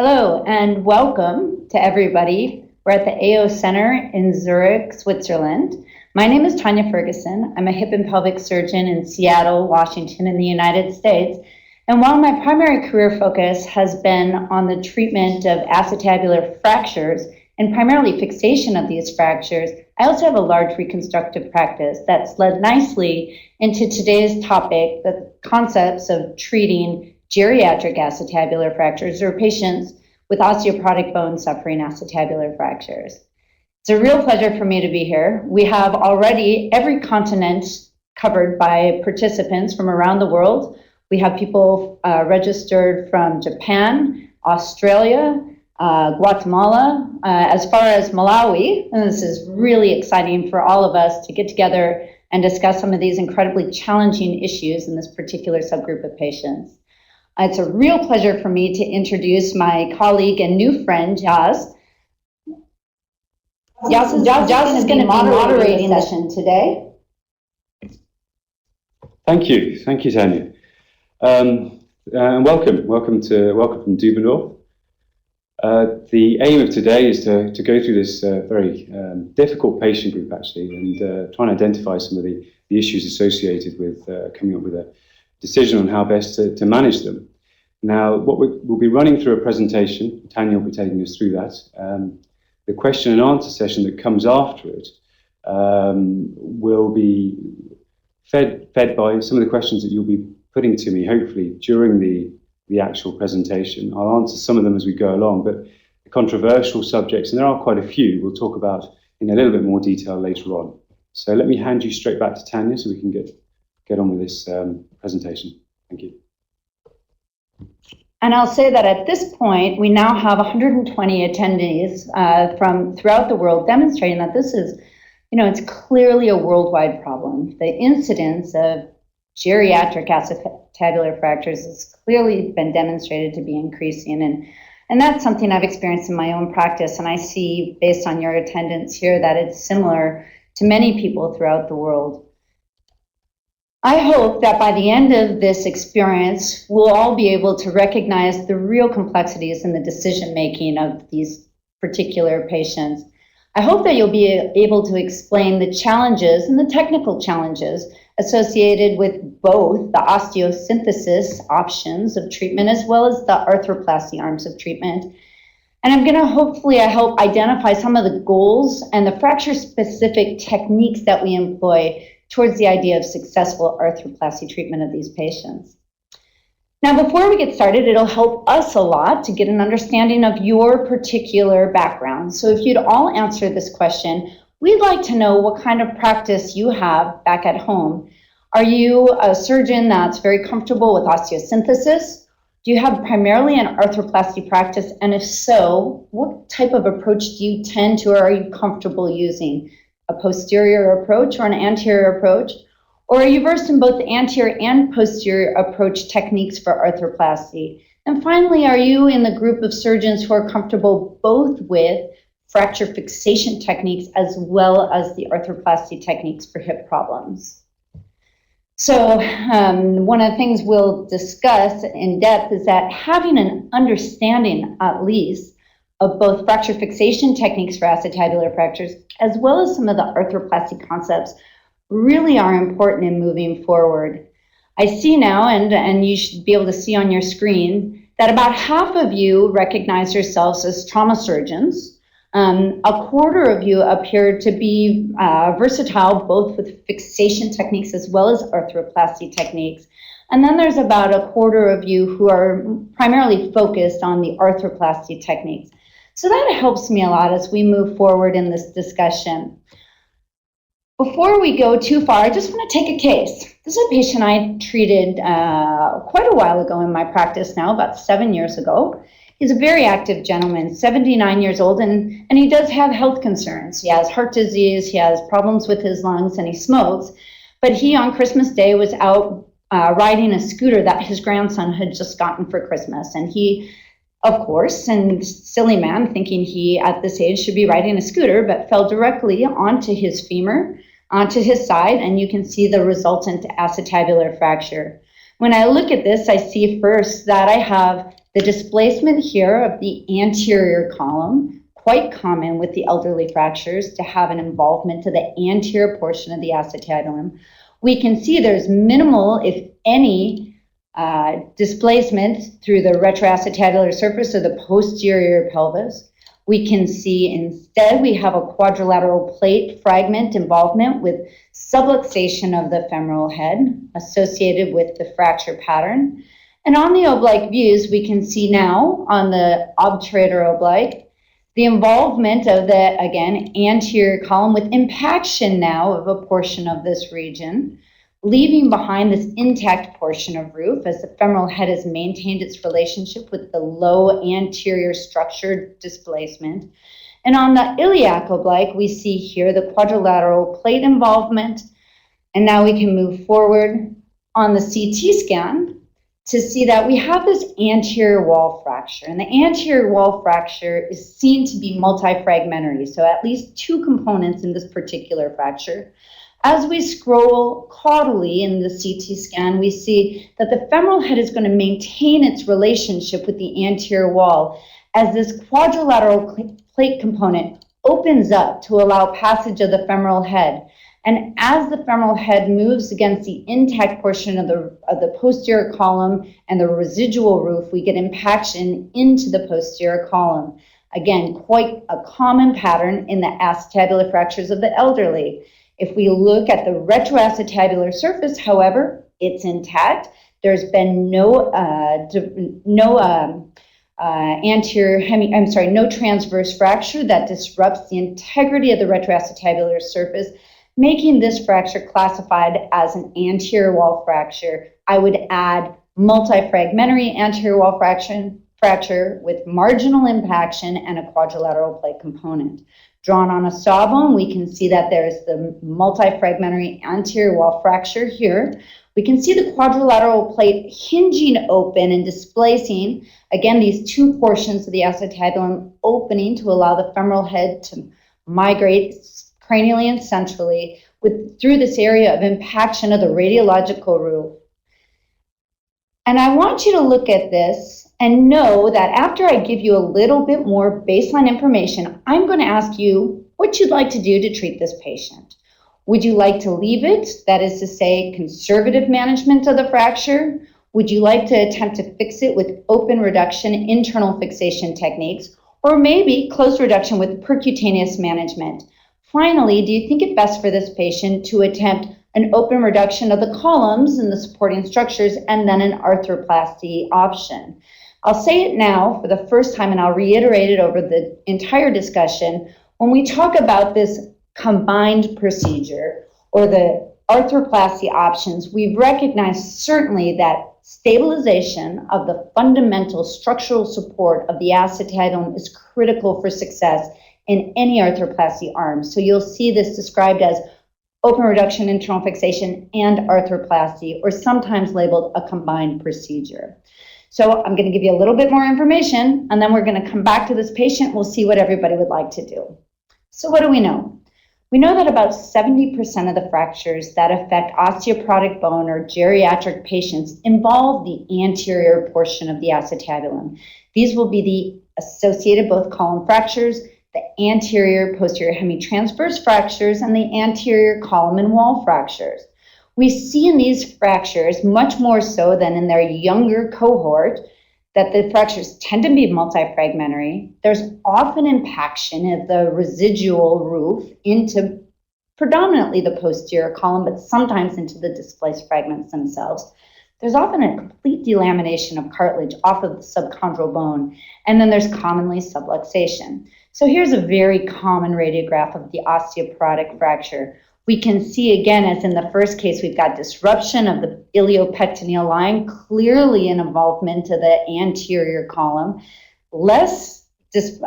Hello and welcome to everybody. We're at the AO Center in Zurich, Switzerland. My name is Tania Ferguson. I'm a hip and pelvic surgeon in Seattle, Washington in the United States. And while my primary career focus has been on the treatment of acetabular fractures and primarily fixation of these fractures, I also have a large reconstructive practice that's led nicely into today's topic, the concepts of treating geriatric acetabular fractures or patients with osteoporotic bone suffering acetabular fractures. It's a real pleasure for me to be here. We have already every continent covered by participants from around the world. We have people registered from Japan, Australia, Guatemala, as far as Malawi. And this is really exciting for all of us to get together and discuss some of these incredibly challenging issues in this particular subgroup of patients. It's a real pleasure for me to introduce my colleague and new friend, Jaz. Jaz is going to be moderating the session today. Thank you, Tania. And welcome from Dubenor. The aim of today is to go through this very difficult patient group, actually, and try and identify some of the issues associated with coming up with a decision on how best to manage them. Now, we'll be running through a presentation. Tania will be taking us through that. The question and answer session that comes after it will be fed by some of the questions that you'll be putting to me, hopefully, during the actual presentation. I'll answer some of them as we go along, but the controversial subjects, and there are quite a few, we'll talk about in a little bit more detail later on. So let me hand you straight back to Tania so we can get on with this presentation. Thank you. And I'll say that at this point, we now have 120 attendees from throughout the world demonstrating that this is, it's clearly a worldwide problem. The incidence of geriatric acetabular fractures has clearly been demonstrated to be increasing. And that's something I've experienced in my own practice. And I see, based on your attendance here, that it's similar to many people throughout the world. I hope that by the end of this experience, we'll all be able to recognize the real complexities in the decision-making of these particular patients. I hope that you'll be able to explain the challenges and the technical challenges associated with both the osteosynthesis options of treatment as well as the arthroplasty arms of treatment. And I'm going to hopefully, I hope, identify some of the goals and the fracture-specific techniques that we employ towards the idea of successful arthroplasty treatment of these patients. Now, before we get started, it'll help us a lot to get an understanding of your particular background. So if you'd all answer this question, we'd like to know what kind of practice you have back at home. Are you a surgeon that's very comfortable with osteosynthesis? Do you have primarily an arthroplasty practice? And if so, what type of approach do you tend to, or are you comfortable using? A posterior approach or an anterior approach? Or are you versed in both the anterior and posterior approach techniques for arthroplasty? And finally, are you in the group of surgeons who are comfortable both with fracture fixation techniques as well as the arthroplasty techniques for hip problems? So one of the things we'll discuss in depth is that having an understanding, at least, of both fracture fixation techniques for acetabular fractures, as well as some of the arthroplasty concepts, really are important in moving forward. I see now, and you should be able to see on your screen, that about half of you recognize yourselves as trauma surgeons. A quarter of you appear to be versatile, both with fixation techniques as well as arthroplasty techniques. And then there's about a quarter of you who are primarily focused on the arthroplasty techniques. So that helps me a lot as we move forward in this discussion. Before we go too far, I just want to take a case. This is a patient I treated quite a while ago in my practice now, about 7 years ago. He's a very active gentleman, 79 years old, and he does have health concerns. He has heart disease, he has problems with his lungs, and he smokes. But he, on Christmas Day, was out riding a scooter that his grandson had just gotten for Christmas. And he, of course, and silly man, thinking he at this age should be riding a scooter, but fell directly onto his femur, onto his side, and you can see the resultant acetabular fracture. When I look at this, I see first that I have The displacement here of the anterior column, quite common with the elderly fractures to have an involvement to the anterior portion of the acetabulum. We can see there's minimal, if any, displacement through the retroacetabular surface of the posterior pelvis. We can see instead we have a quadrilateral plate fragment involvement with subluxation of the femoral head associated with the fracture pattern. And on the oblique views, we can see now on the obturator oblique, the involvement of the, again, anterior column with impaction now of a portion of this region, leaving behind this intact portion of roof as the femoral head has maintained its relationship with the low anterior structure displacement. And on the iliac oblique, we see here the quadrilateral plate involvement. And now we can move forward on the CT scan to see that we have this anterior wall fracture. And the anterior wall fracture is seen to be multifragmentary, so at least two components in this particular fracture. As we scroll caudally in the CT scan, we see that the femoral head is going to maintain its relationship with the anterior wall as this quadrilateral plate component opens up to allow passage of the femoral head. And as the femoral head moves against the intact portion of the posterior column and the residual roof, we get impaction into the posterior column. Again, quite a common pattern in the acetabular fractures of the elderly. If we look at the retroacetabular surface, however, it's intact. There's been no transverse fracture that disrupts the integrity of the retroacetabular surface, making this fracture classified as an anterior wall fracture. I would add multifragmentary anterior wall fracture with marginal impaction and a quadrilateral plate component. Drawn on a sawbone, we can see that there's the multifragmentary anterior wall fracture here. We can see the quadrilateral plate hinging open and displacing, again, these two portions of the acetabulum opening to allow the femoral head to migrate cranially and centrally through this area of impaction of the radiological roof. And I want you to look at this and know that after I give you a little bit more baseline information, I'm going to ask you what you'd like to do to treat this patient. Would you like to leave it? That is to say, conservative management of the fracture? Would you like to attempt to fix it with open reduction, internal fixation techniques, or maybe closed reduction with percutaneous management? Finally, do you think it best for this patient to attempt an open reduction of the columns and the supporting structures and then an arthroplasty option? I'll say it now for the first time, and I'll reiterate it over the entire discussion. When we talk about this combined procedure or the arthroplasty options, we've recognized certainly that stabilization of the fundamental structural support of the acetabulum is critical for success in any arthroplasty arm. So you'll see this described as open reduction, internal fixation, and arthroplasty, or sometimes labeled a combined procedure. So I'm going to give you a little bit more information, and then we're going to come back to this patient. We'll see what everybody would like to do. So what do we know? We know that about 70% of the fractures that affect osteoporotic bone or geriatric patients involve the anterior portion of the acetabulum. These will be the associated both column fractures, the anterior posterior hemitransverse fractures, and the anterior column and wall fractures. We see in these fractures, much more so than in their younger cohort, that the fractures tend to be multifragmentary. There's often impaction of the residual roof into predominantly the posterior column, but sometimes into the displaced fragments themselves. There's often a complete delamination of cartilage off of the subchondral bone, and then there's commonly subluxation. So here's a very common radiograph of the osteoporotic fracture. We can see again, as in the first case, we've got disruption of the iliopectineal line, clearly an involvement of the anterior column, less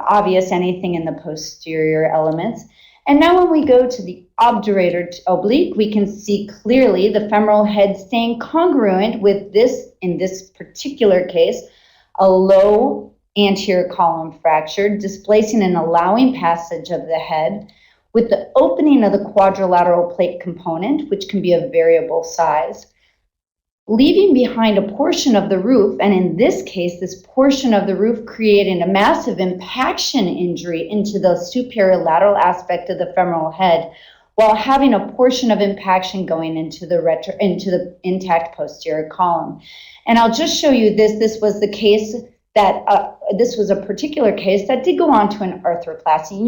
obvious anything in the posterior elements. And now when we go to the obturator oblique, we can see clearly the femoral head staying congruent with this, in this particular case, a low anterior column fracture, displacing and allowing passage of the head, with the opening of the quadrilateral plate component, which can be of variable size. leaving behind a portion of the roof, and in this case, this portion of the roof creating a massive impaction injury into the superior lateral aspect of the femoral head, while having a portion of impaction going into the intact posterior column. And I'll just show you this. This was the case that this was a particular case that did go on to an arthroplasty.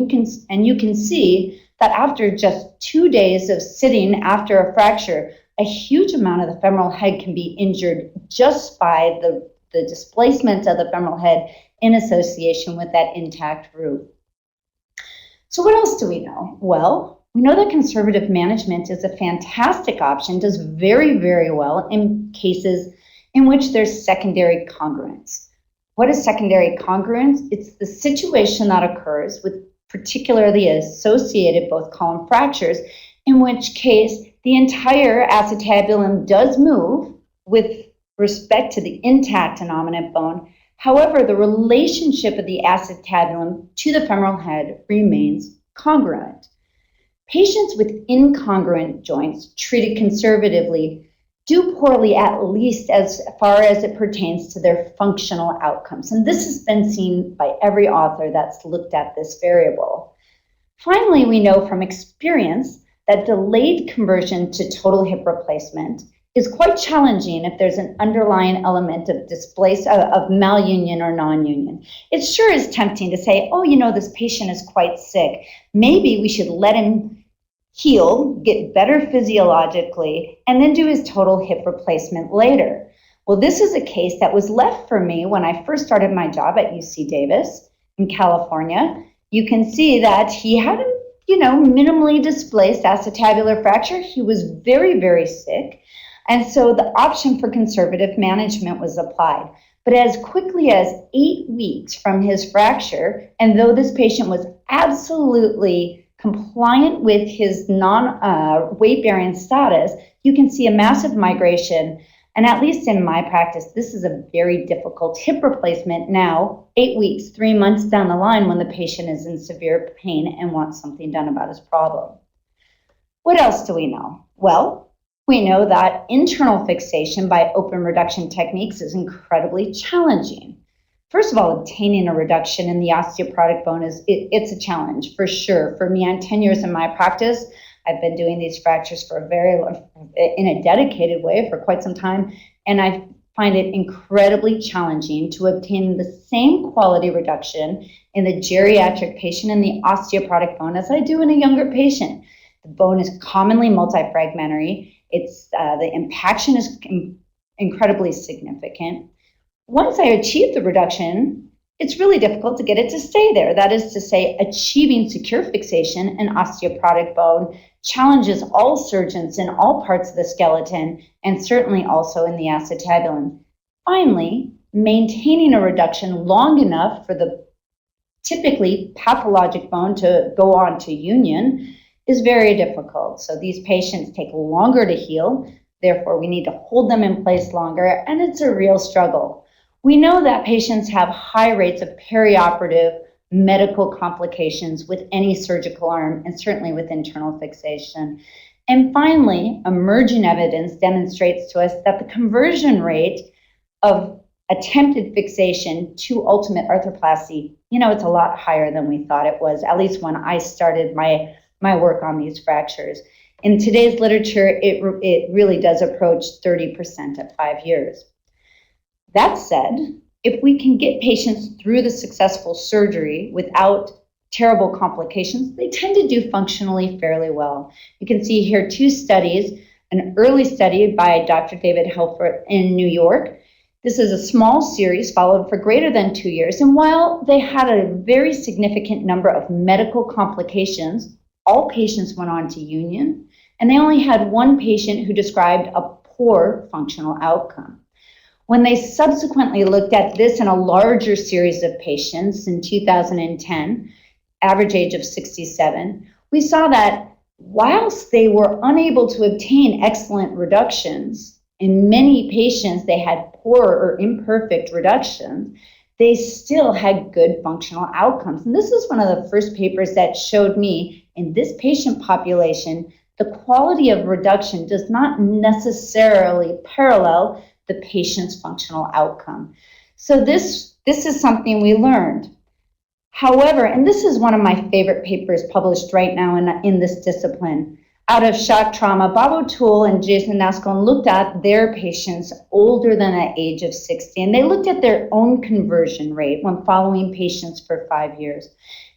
And you can see that after just 2 days of sitting after a fracture, a huge amount of the femoral head can be injured just by the displacement of the femoral head in association with that intact roof. So what else do we know? Well, we know that conservative management is a fantastic option, does very, very well in cases in which there's secondary congruence. What is secondary congruence? It's the situation that occurs with particularly associated both column fractures, in which case the entire acetabulum does move with respect to the intact innominate bone. However, the relationship of the acetabulum to the femoral head remains congruent. Patients with incongruent joints treated conservatively do poorly, at least as far as it pertains to their functional outcomes. And this has been seen by every author that's looked at this variable. Finally, we know from experience that delayed conversion to total hip replacement is quite challenging if there's an underlying element of of malunion or non-union. It sure is tempting to say, oh, this patient is quite sick. Maybe we should let him heal, get better physiologically, and then do his total hip replacement later. Well, this is a case that was left for me when I first started my job at UC Davis in California. You can see that he had a minimally displaced acetabular fracture. He was very, very sick. And so the option for conservative management was applied. But as quickly as 8 weeks from his fracture, and though this patient was absolutely compliant with his non-weight-bearing status, you can see a massive migration. And at least in my practice, this is a very difficult hip replacement now, 8 weeks, 3 months down the line when the patient is in severe pain and wants something done about his problem. What else do we know? Well, we know that internal fixation by open reduction techniques is incredibly challenging. First of all, obtaining a reduction in the osteoporotic bone it's a challenge for sure. For me, I'm 10 years in my practice. I've been doing these fractures for in a dedicated way for quite some time, and I find it incredibly challenging to obtain the same quality reduction in the geriatric patient in the osteoporotic bone as I do in a younger patient. The bone is commonly multifragmentary. The impaction is incredibly significant. Once I achieve the reduction, it's really difficult to get it to stay there. That is to say, achieving secure fixation in osteoporotic bone challenges all surgeons in all parts of the skeleton, and certainly also in the acetabulum. Finally, maintaining a reduction long enough for the typically pathologic bone to go on to union is very difficult. So these patients take longer to heal. Therefore, we need to hold them in place longer, and it's a real struggle. We know that patients have high rates of perioperative medical complications with any surgical arm, and certainly with internal fixation. And finally, emerging evidence demonstrates to us that the conversion rate of attempted fixation to ultimate arthroplasty, it's a lot higher than we thought it was, at least when I started my work on these fractures. In today's literature, it really does approach 30% at 5 years. That said, if we can get patients through the successful surgery without terrible complications, they tend to do functionally fairly well. You can see here 2 studies, an early study by Dr. David Helfert in New York. This is a small series followed for greater than 2 years. And while they had a very significant number of medical complications, all patients went on to union, and they only had 1 patient who described a poor functional outcome. When they subsequently looked at this in a larger series of patients in 2010, average age of 67, we saw that whilst they were unable to obtain excellent reductions, in many patients they had poor or imperfect reductions, they still had good functional outcomes. And this is one of the first papers that showed me in this patient population the quality of reduction does not necessarily parallel the patient's functional outcome. So this is something we learned. However, and this is one of my favorite papers published right now in this discipline, out of shock trauma, Bob O'Toole and Jason Nascone looked at their patients older than the age of 60, and they looked at their own conversion rate when following patients for 5 years.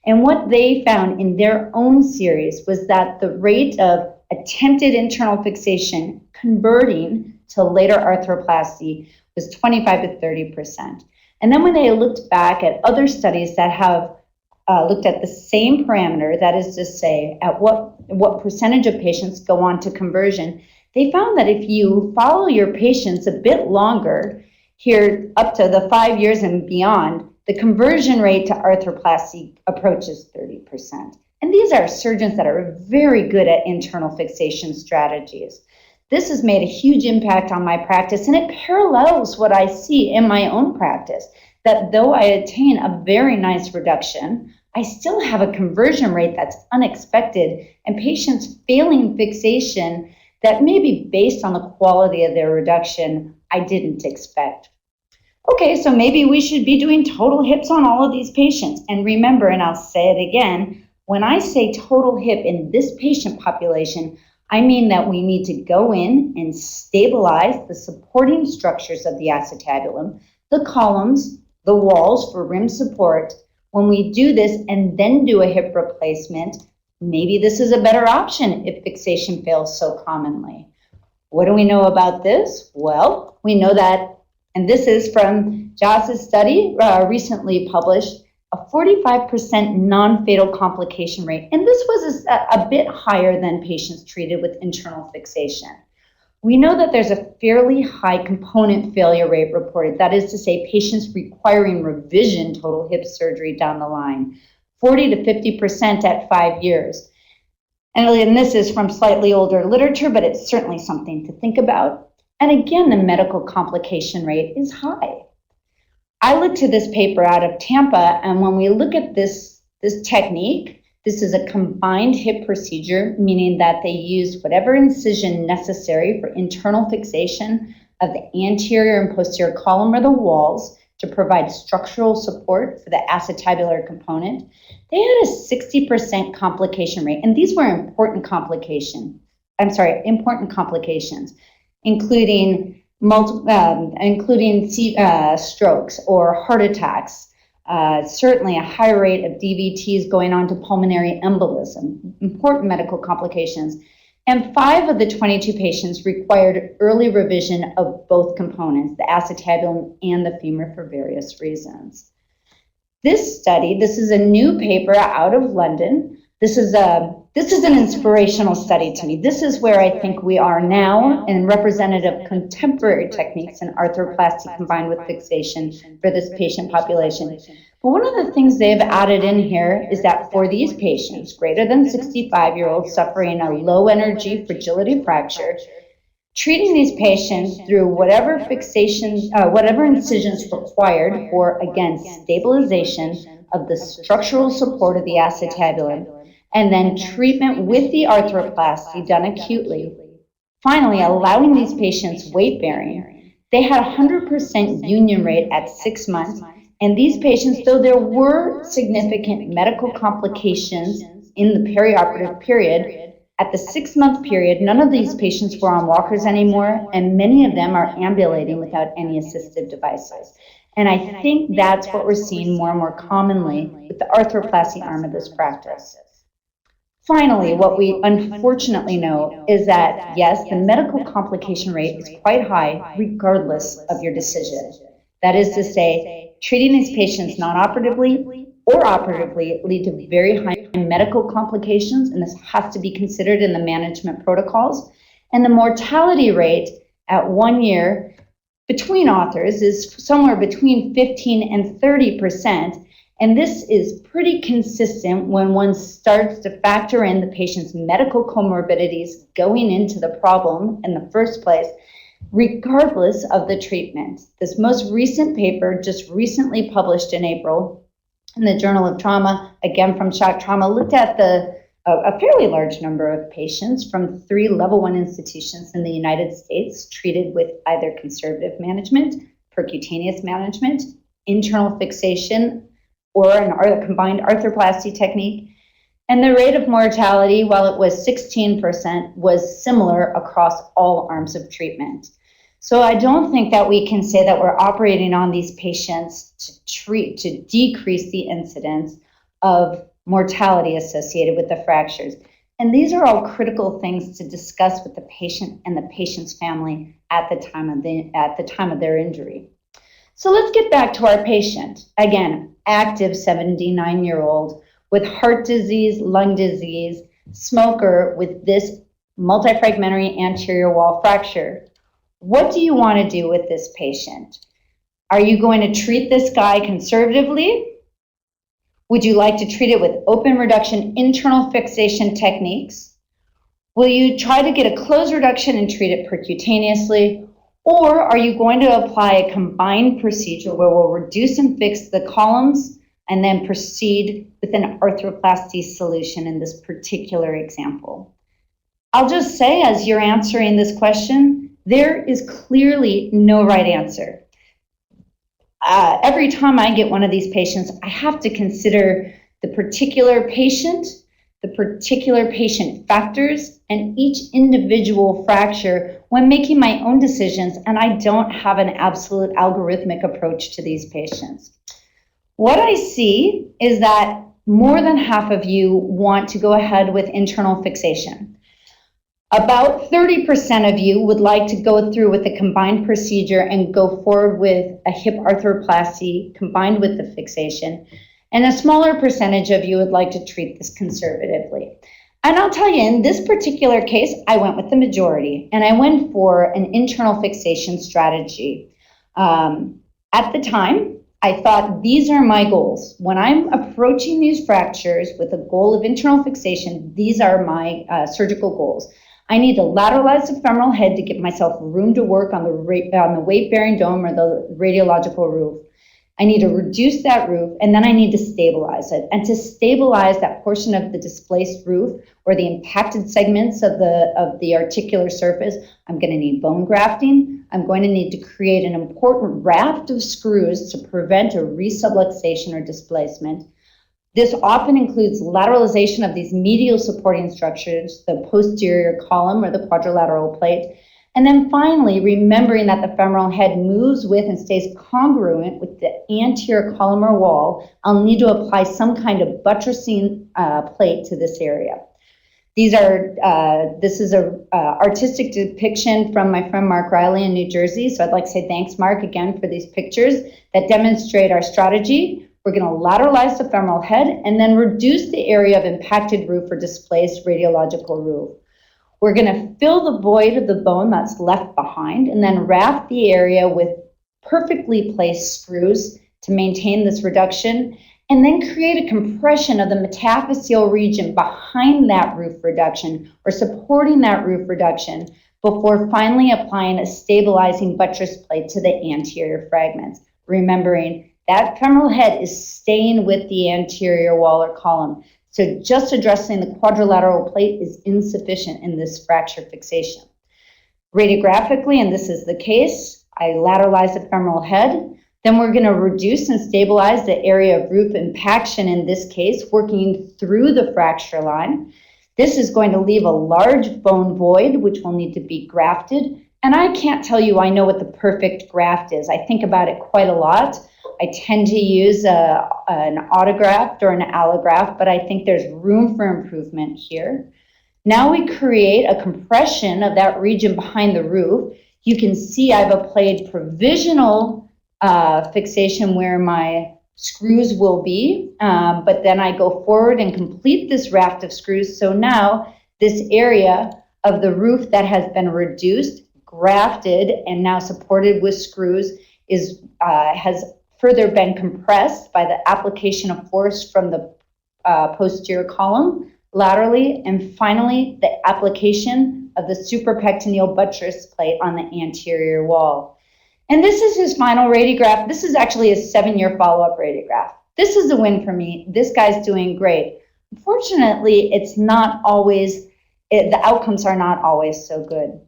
And what they found in their own series was that the rate of attempted internal fixation converting to later arthroplasty was 25 to 30%. And then when they looked back at other studies that have looked at the same parameter, that is to say, at what percentage of patients go on to conversion, they found that if you follow your patients a bit longer, here up to the 5 years and beyond, the conversion rate to arthroplasty approaches 30%. And these are surgeons that are very good at internal fixation strategies. This has made a huge impact on my practice, and it parallels what I see in my own practice, that though I attain a very nice reduction, I still have a conversion rate that's unexpected, and patients failing fixation that may be based on the quality of their reduction I didn't expect. Okay, so maybe we should be doing total hips on all of these patients. And remember, and I'll say it again, when I say total hip in this patient population, I mean that we need to go in and stabilize the supporting structures of the acetabulum, the columns, the walls for rim support. When we do this and then do a hip replacement, maybe this is a better option if fixation fails so commonly. What do we know about this? Well, we know that, and this is from Joss's study, recently published, a 45% non-fatal complication rate. And this was a bit higher than patients treated with internal fixation. We know that there's a fairly high component failure rate reported. That is to say, patients requiring revision total hip surgery down the line, 40 to 50% at 5 years. And this is from slightly older literature, but it's certainly something to think about. And again, the medical complication rate is high. I looked to this paper out of Tampa, and when we look at this technique, this is a combined hip procedure, meaning that they use whatever incision necessary for internal fixation of the anterior and posterior column or the walls to provide structural support for the acetabular component. They had a 60% complication rate, and these were important complications, including strokes or heart attacks, certainly a high rate of DVTs going on to pulmonary embolism, important medical complications. And 5 of the 22 patients required early revision of both components, the acetabulum and the femur, for various reasons. This study, this is a new paper out of London. This is an inspirational study to me. This is where I think we are now in representative contemporary techniques in arthroplasty combined with fixation for this patient population. But one of the things they've added in here is that for these patients, greater than 65-year-olds suffering a low energy fragility fracture, treating these patients through whatever fixations, whatever incisions required for, again, stabilization of the structural support of the acetabulum, and then treatment with the arthroplasty done acutely. Finally, allowing these patients weight bearing, they had a 100% union rate at 6 months. And these patients, though there were significant medical complications in the perioperative period, at the 6-month period, none of these patients were on walkers anymore, and many of them are ambulating without any assistive devices. And I think that's what we're seeing more and more commonly with the arthroplasty arm of this practice. Finally, what we unfortunately know is that, yes, the medical complication rate is quite high regardless of your decision. That is to say, treating these patients non-operatively or operatively lead to very high medical complications, and this has to be considered in the management protocols. And the mortality rate at 1 year between authors is somewhere between 15 and 30%. And this is pretty consistent when one starts to factor in the patient's medical comorbidities going into the problem in the first place, regardless of the treatment. This most recent paper, just recently published in April in the Journal of Trauma, again from Shock Trauma, looked at the a fairly large number of patients from 3 level 1 institutions in the United States treated with either conservative management, percutaneous management, internal fixation, or a combined arthroplasty technique. And the rate of mortality, while it was 16%, was similar across all arms of treatment. So I don't think that we can say that we're operating on these patients to decrease the incidence of mortality associated with the fractures. And these are all critical things to discuss with the patient and the patient's family at the time of their injury. So let's get back to our patient. Again, active 79-year-old with heart disease, lung disease, smoker with this multifragmentary anterior wall fracture. What do you want to do with this patient? Are you going to treat this guy conservatively? Would you like to treat it with open reduction internal fixation techniques? Will you try to get a closed reduction and treat it percutaneously? Or are you going to apply a combined procedure where we'll reduce and fix the columns and then proceed with an arthroplasty solution in this particular example? I'll just say, as you're answering this question, there is clearly no right answer. Every time I get one of these patients, I have to consider the particular patient factors, and each individual fracture when making my own decisions, and I don't have an absolute algorithmic approach to these patients. What I see is that more than half of you want to go ahead with internal fixation. About 30% of you would like to go through with a combined procedure and go forward with a hip arthroplasty combined with the fixation, and a smaller percentage of you would like to treat this conservatively. And I'll tell you, in this particular case, I went with the majority, and I went for an internal fixation strategy. At the time, I thought these are my goals. When I'm approaching these fractures with a goal of internal fixation, these are my surgical goals. I need to lateralize the femoral head to give myself room to work on the weight-bearing dome or the radiological roof. I need to reduce that roof, and then I need to stabilize it. And to stabilize that portion of the displaced roof or the impacted segments of the articular surface, I'm going to need bone grafting. I'm going to need to create an important raft of screws to prevent a resubluxation or displacement. This often includes lateralization of these medial supporting structures, the posterior column or the quadrilateral plate. And then finally, remembering that the femoral head moves with and stays congruent with the anterior columnar wall, I'll need to apply some kind of buttressing plate to this area. This is an artistic depiction from my friend Mark Riley in New Jersey. So I'd like to say thanks, Mark, again for these pictures that demonstrate our strategy. We're going to lateralize the femoral head and then reduce the area of impacted roof or displaced radiological roof. We're going to fill the void of the bone that's left behind and then wrap the area with perfectly placed screws to maintain this reduction, and then create a compression of the metaphyseal region behind that roof reduction or supporting that roof reduction before finally applying a stabilizing buttress plate to the anterior fragments, remembering that femoral head is staying with the anterior wall or column. So just addressing the quadrilateral plate is insufficient in this fracture fixation. Radiographically, and this is the case, I lateralize the femoral head. Then we're going to reduce and stabilize the area of roof impaction in this case, working through the fracture line. This is going to leave a large bone void, which will need to be grafted. And I can't tell you I know what the perfect graft is. I think about it quite a lot. I tend to use an autograft or an allograft, but I think there's room for improvement here. Now we create a compression of that region behind the roof. You can see I've applied provisional fixation where my screws will be, but then I go forward and complete this raft of screws. So now this area of the roof that has been reduced, grafted, and now supported with screws has further been compressed by the application of force from the posterior column laterally, and finally the application of the suprapectineal buttress plate on the anterior wall. And this is his final radiograph. This is actually a 7-year follow-up radiograph. This is a win for me. This guy's doing great. Unfortunately, it's not always, the outcomes are not always so good.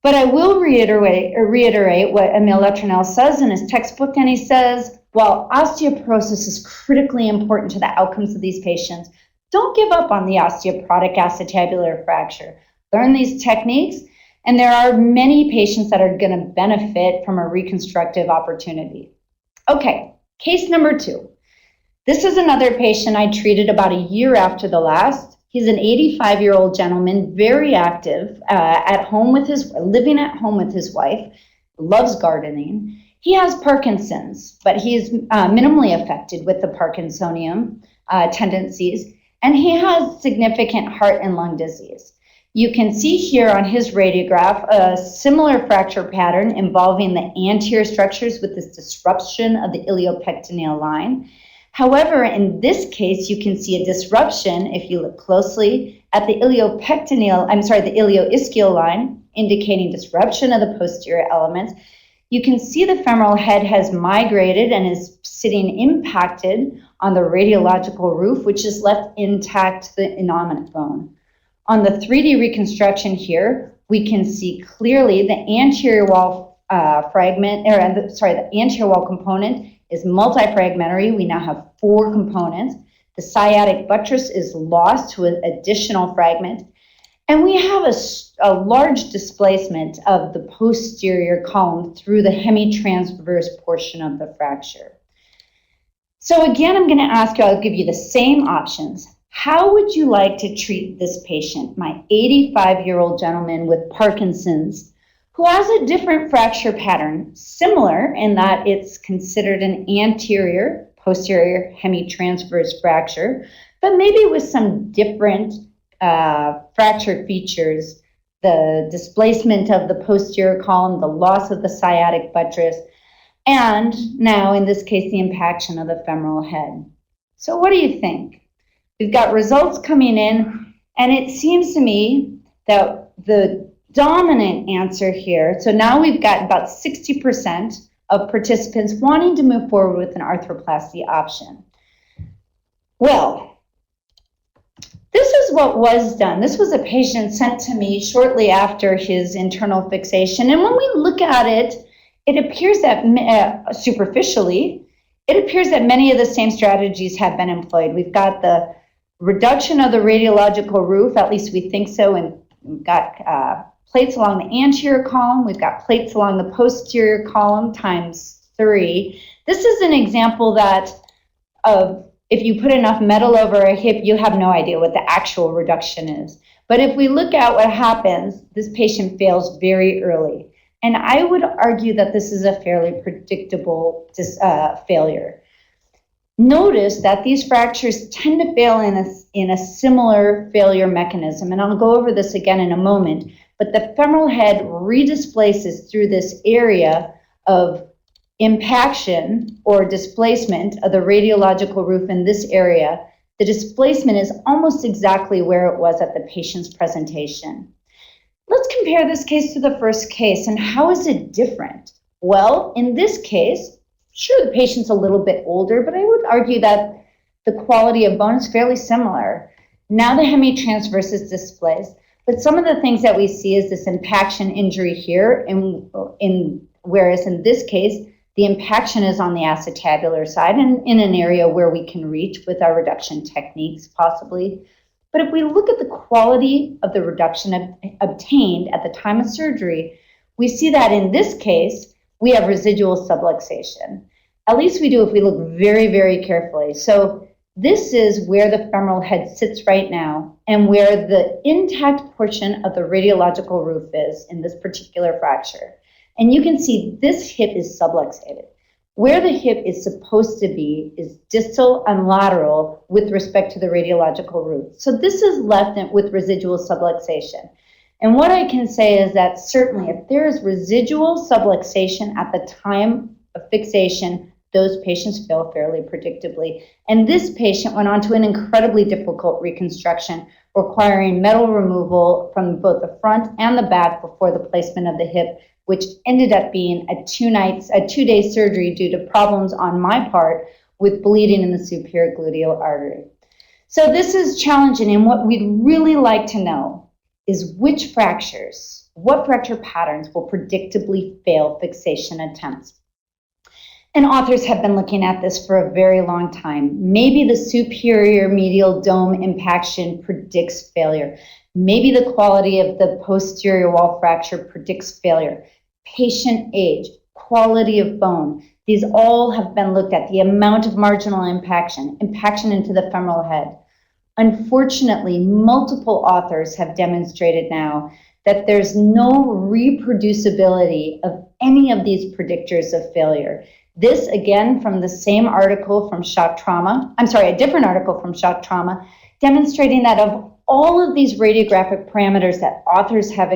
But I will reiterate what Emil Letournel says in his textbook, and he says, while osteoporosis is critically important to the outcomes of these patients, don't give up on the osteoporotic acetabular fracture. Learn these techniques, and there are many patients that are going to benefit from a reconstructive opportunity. Okay, case number 2. This is another patient I treated about a year after the last. He's an 85-year-old gentleman, very active, living at home with his wife, loves gardening. He has Parkinson's, but he is minimally affected with the Parkinsonian tendencies, and he has significant heart and lung disease. You can see here on his radiograph a similar fracture pattern involving the anterior structures with this disruption of the iliopectineal line. However, in this case, you can see a disruption, if you look closely, at the ilioischial line, indicating disruption of the posterior elements. You can see the femoral head has migrated and is sitting impacted on the radiological roof, which is left intact to the innominate bone. On the 3D reconstruction here, we can see clearly the anterior wall the anterior wall component is multifragmentary. We now have 4 components. The sciatic buttress is lost to an additional fragment. And we have a large displacement of the posterior column through the hemitransverse portion of the fracture. So again, I'm going to ask you, I'll give you the same options. How would you like to treat this patient, my 85-year-old gentleman with Parkinson's, who has a different fracture pattern, similar in that it's considered an anterior posterior hemitransverse fracture, but maybe with some different fracture features, the displacement of the posterior column, the loss of the sciatic buttress, and now in this case, the impaction of the femoral head. So what do you think? We've got results coming in, and it seems to me that the dominant answer here, so now we've got about 60% of participants wanting to move forward with an arthroplasty option. Well, this is what was done. This was a patient sent to me shortly after his internal fixation, and when we look at it, it appears that superficially, it appears that many of the same strategies have been employed. We've got the reduction of the radiological roof, at least we think so, and we've got plates along the anterior column. We've got plates along the posterior column times 3. This is an example of if you put enough metal over a hip, you have no idea what the actual reduction is. But if we look at what happens, this patient fails very early. And I would argue that this is a fairly predictable failure. Notice that these fractures tend to fail in a similar failure mechanism, and I'll go over this again in a moment, but the femoral head redisplaces through this area of impaction or displacement of the radiological roof in this area. The displacement is almost exactly where it was at the patient's presentation. Let's compare this case to the first case, and how is it different? Well, in this case, sure, the patient's a little bit older, but I would argue that the quality of bone is fairly similar. Now the hemitransverse is displaced, but some of the things that we see is this impaction injury here, whereas in this case, the impaction is on the acetabular side and in an area where we can reach with our reduction techniques possibly. But if we look at the quality of the reduction obtained at the time of surgery, we see that in this case, we have residual subluxation. At least we do if we look very, very carefully. So this is where the femoral head sits right now and where the intact portion of the radiological roof is in this particular fracture. And you can see this hip is subluxated. Where the hip is supposed to be is distal and lateral with respect to the radiological roof. So this is left with residual subluxation. And what I can say is that certainly if there is residual subluxation at the time of fixation, those patients fail fairly predictably. And this patient went on to an incredibly difficult reconstruction, requiring metal removal from both the front and the back before the placement of the hip, which ended up being a 2-day surgery due to problems on my part with bleeding in the superior gluteal artery. So this is challenging, and what we'd really like to know is what fracture patterns will predictably fail fixation attempts. And authors have been looking at this for a very long time. Maybe the superior medial dome impaction predicts failure. Maybe the quality of the posterior wall fracture predicts failure. Patient age, quality of bone, these all have been looked at. The amount of marginal impaction into the femoral head. Unfortunately, multiple authors have demonstrated now that there's no reproducibility of any of these predictors of failure. This, again, from the same article from Shock Trauma, a different article from Shock Trauma, demonstrating that of all of these radiographic parameters that authors have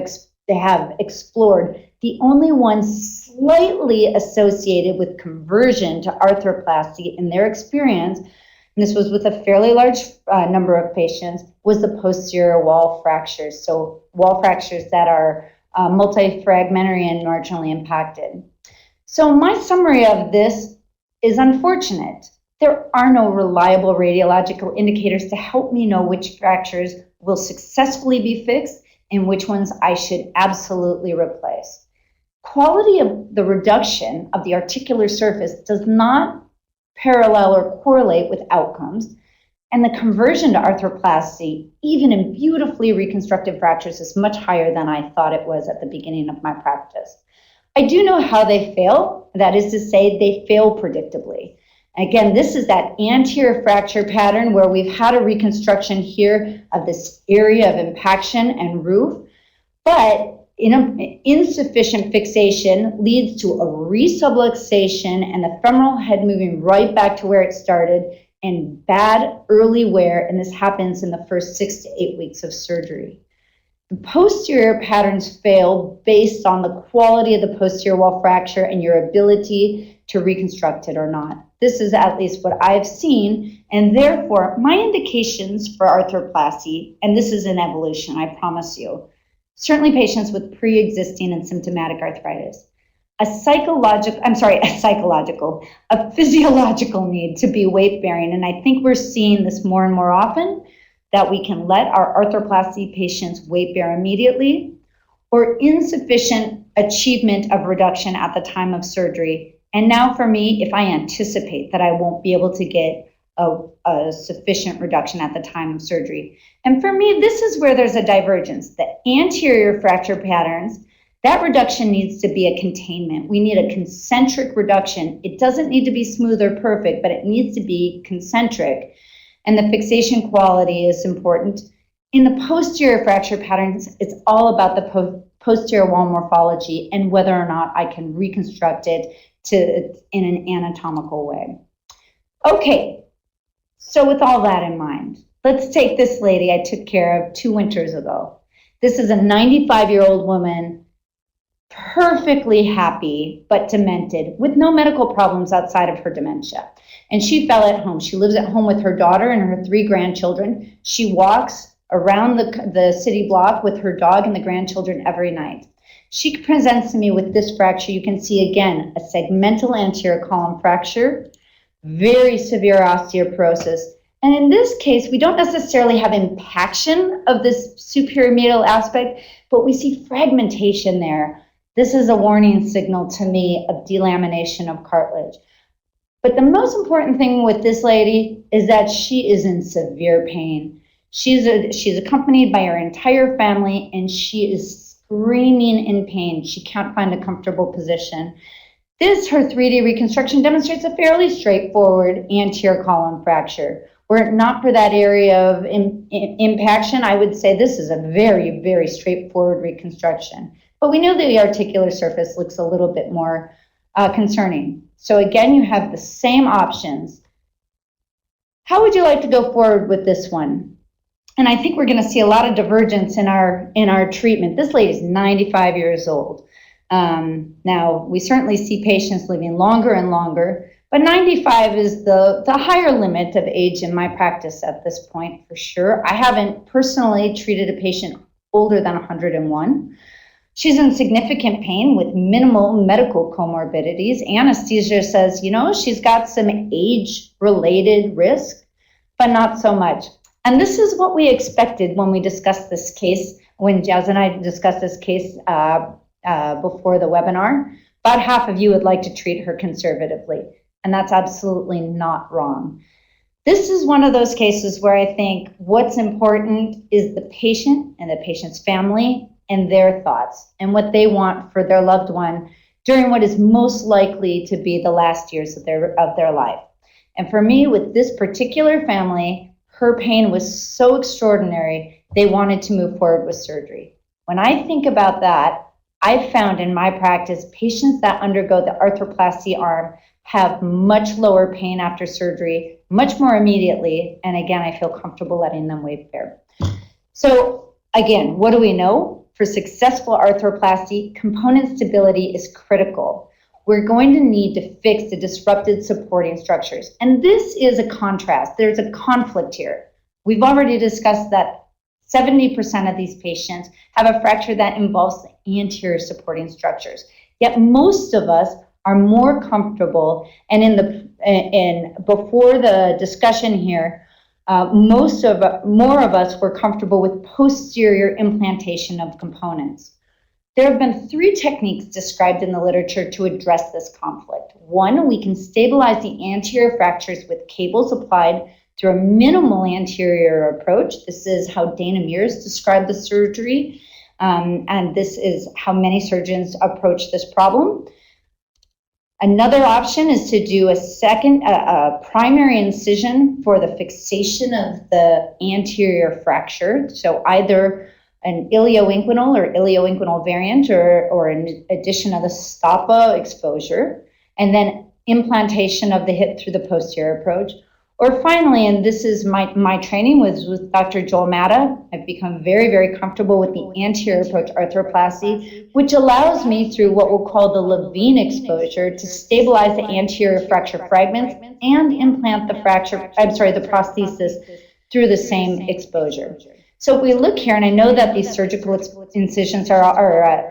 explored, the only one slightly associated with conversion to arthroplasty in their experience, and this was with a fairly large number of patients, was the posterior wall fractures. So wall fractures that are multifragmentary and marginally impacted. So my summary of this is unfortunate. There are no reliable radiological indicators to help me know which fractures will successfully be fixed and which ones I should absolutely replace. Quality of the reduction of the articular surface does not parallel or correlate with outcomes, and the conversion to arthroplasty, even in beautifully reconstructed fractures, is much higher than I thought it was at the beginning of my practice. I do know how they fail. That is to say, they fail predictably. Again, this is that anterior fracture pattern where we've had a reconstruction here of this area of impaction and roof, but insufficient fixation leads to a resubluxation and the femoral head moving right back to where it started, and bad early wear, and this happens in the first 6 to 8 weeks of surgery. The posterior patterns fail based on the quality of the posterior wall fracture and your ability to reconstruct it or not. This is at least what I've seen, and therefore my indications for arthroplasty, and this is an evolution, I promise you, certainly patients with pre-existing and symptomatic arthritis. A physiological need to be weight-bearing, and I think we're seeing this more and more often, that we can let our arthroplasty patients weight bear immediately, or insufficient achievement of reduction at the time of surgery. And now for me, if I anticipate that I won't be able to get a sufficient reduction at the time of surgery. And for me, this is where there's a divergence. The anterior fracture patterns, that reduction needs to be a containment. We need a concentric reduction. It doesn't need to be smooth or perfect, but it needs to be concentric. And the fixation quality is important. In the posterior fracture patterns, it's all about the posterior wall morphology and whether or not I can reconstruct it in an anatomical way. Okay, so with all that in mind, let's take this lady I took care of 2 winters ago. This is a 95-year-old woman, perfectly happy but demented, with no medical problems outside of her dementia. And she fell at home. She lives at home with her daughter and her 3 grandchildren. She walks around the city block with her dog and the grandchildren every night. She presents to me with this fracture. You can see again, a segmental anterior column fracture, very severe osteoporosis. And in this case, we don't necessarily have impaction of this superior medial aspect, but we see fragmentation there. This is a warning signal to me of delamination of cartilage. But the most important thing with this lady is that she is in severe pain. She's accompanied by her entire family, and she is screaming in pain. She can't find a comfortable position. Her 3D reconstruction demonstrates a fairly straightforward anterior column fracture. Were it not for that area of impaction, I would say this is a very, very straightforward reconstruction. But we know that the articular surface looks a little bit more concerning. So again, you have the same options. How would you like to go forward with this one? And I think we're going to see a lot of divergence in our treatment. This lady is 95 years old. Now, we certainly see patients living longer and longer, but 95 is the higher limit of age in my practice at this point, for sure. I haven't personally treated a patient older than 101. She's in significant pain with minimal medical comorbidities. Anesthesia says, she's got some age-related risk, but not so much. And this is what we expected when we discussed this case, when Jazz and I discussed this case before the webinar. About half of you would like to treat her conservatively, and that's absolutely not wrong. This is one of those cases where I think what's important is the patient and the patient's family and their thoughts and what they want for their loved one during what is most likely to be the last years of their life. And for me, with this particular family, her pain was so extraordinary, they wanted to move forward with surgery. When I think about that, I've found in my practice, patients that undergo the arthroplasty arm have much lower pain after surgery, much more immediately, and again, I feel comfortable letting them waive fare. So again, what do we know? For successful arthroplasty, component stability is critical. We're going to need to fix the disrupted supporting structures. And this is a contrast. There's a conflict here. We've already discussed that 70% of these patients have a fracture that involves the anterior supporting structures. Yet most of us are more comfortable, and before the discussion here, more of us were comfortable with posterior implantation of components. There have been 3 techniques described in the literature to address this conflict. 1, we can stabilize the anterior fractures with cables applied through a minimal anterior approach. This is how Dana Mears described the surgery, and this is how many surgeons approach this problem. Another option is to do a primary incision for the fixation of the anterior fracture. So either an ilioinguinal or ilioinguinal variant or an addition of the stappa exposure, and then implantation of the hip through the posterior approach. Or finally, and this is my training was with Dr. Joel Matta, I've become very, very comfortable with the anterior approach arthroplasty, which allows me through what we'll call the Levine exposure to stabilize the anterior fracture fragments and implant the prosthesis through the same exposure. So if we look here, and I know that these surgical incisions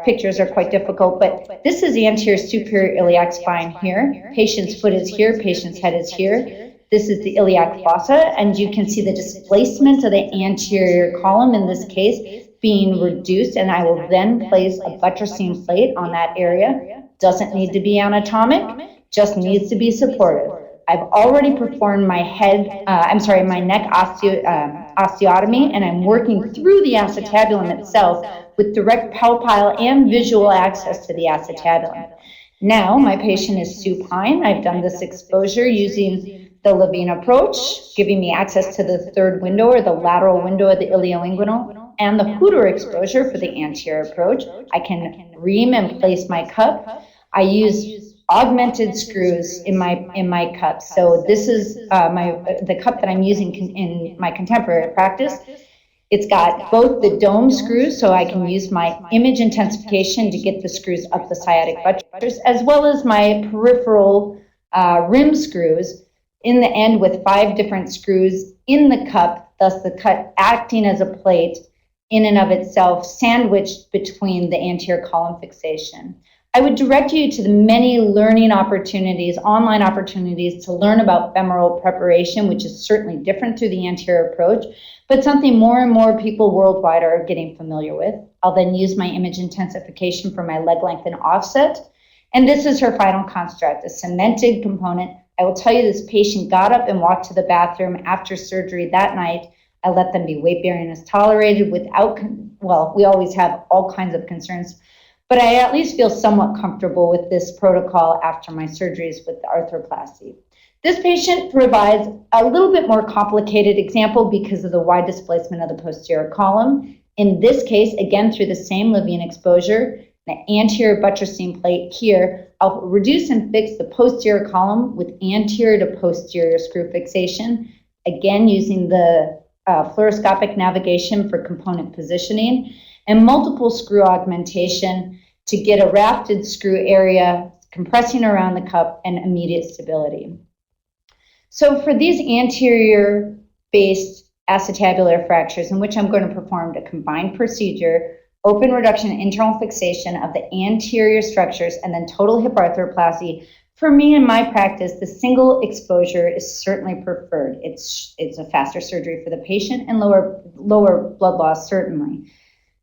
pictures are quite difficult, but this is the anterior superior iliac spine here. Patient's foot is here, patient's head is here. This is the iliac fossa, and you can see the displacement of the anterior column in this case being reduced, and I will then place a buttressing plate on that area. Doesn't need to be anatomic, just needs to be supportive. I've already performed my neck osteotomy, and I'm working through the acetabulum itself with direct palpile and visual access to the acetabulum. Now my patient is supine. I've done this exposure using the Levine approach, giving me access to the third window or the lateral window of the ilioinguinal, and the Hooter exposure for the anterior approach. I can ream and place my cup. I use augmented screws in my cup. So this is the cup that I'm using in my contemporary practice. It's got both the dome screws, so I can use my image intensification to get the screws up the sciatic buttress, as well as my peripheral rim screws in the end with 5 different screws in the cup, thus the cup acting as a plate in and of itself, sandwiched between the anterior column fixation. I would direct you to the many learning opportunities, online opportunities to learn about femoral preparation, which is certainly different to the anterior approach, but something more and more people worldwide are getting familiar with. I'll then use my image intensification for my leg length and offset. And this is her final construct, a cemented component. I will tell you this patient got up and walked to the bathroom after surgery that night. I let them be weight bearing as tolerated without, we always have all kinds of concerns, but I at least feel somewhat comfortable with this protocol after my surgeries with the arthroplasty. This patient provides a little bit more complicated example because of the wide displacement of the posterior column. In this case, again, through the same Levine exposure, the anterior buttressing plate here, I'll reduce and fix the posterior column with anterior to posterior screw fixation, again using the fluoroscopic navigation for component positioning, and multiple screw augmentation to get a rafted screw area compressing around the cup and immediate stability. So for these anterior-based acetabular fractures, in which I'm going to perform a combined procedure, open reduction and internal fixation of the anterior structures, and then total hip arthroplasty For me, in my practice, the single exposure is certainly preferred. It's a faster surgery for the patient and lower blood loss, certainly.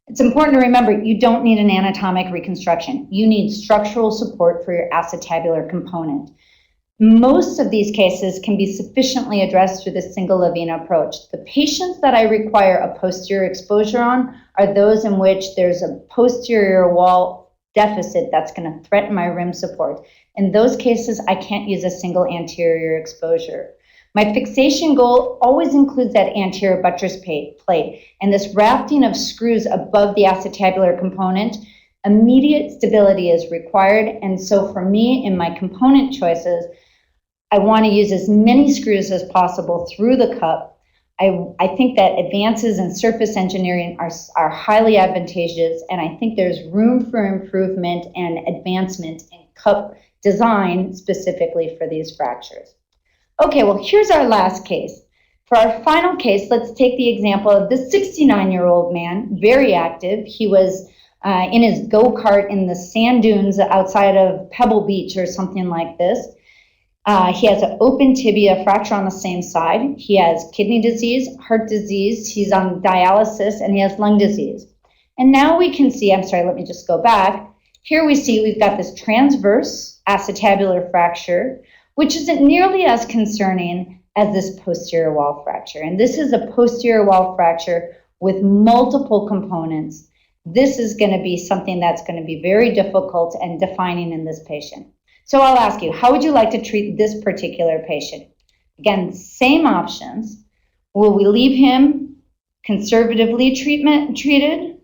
It's important to remember you don't need an anatomic reconstruction. You need structural support for your acetabular component. Most of these cases can be sufficiently addressed through the single Lavina approach. The patients that I require a posterior exposure on are those in which there's a posterior wall deficit that's going to threaten my rim support. In those cases, I can't use a single anterior exposure. My fixation goal always includes that anterior buttress plate and this rafting of screws above the acetabular component. Immediate stability is required, and so for me, in my component choices, I want to use as many screws as possible through the cup. I think that advances in surface engineering are highly advantageous, and I think there's room for improvement and advancement in cup design specifically for these fractures. Okay, well, here's our last case. For our final case, let's take the example of this 69-year-old man, very active. He was in his go-kart in the sand dunes outside of Pebble Beach or something like this. He has an open tibia fracture on the same side. He has kidney disease, heart disease, he's on dialysis, and he has lung disease. And now we can see, let me just go back. Here we see we've got this transverse acetabular fracture, which isn't nearly as concerning as this posterior wall fracture. And this is a posterior wall fracture with multiple components. This is going to be something that's going to be very difficult and defining in this patient. So I'll ask you, how would you like to treat this particular patient? Again, same options. Will we leave him conservatively treated?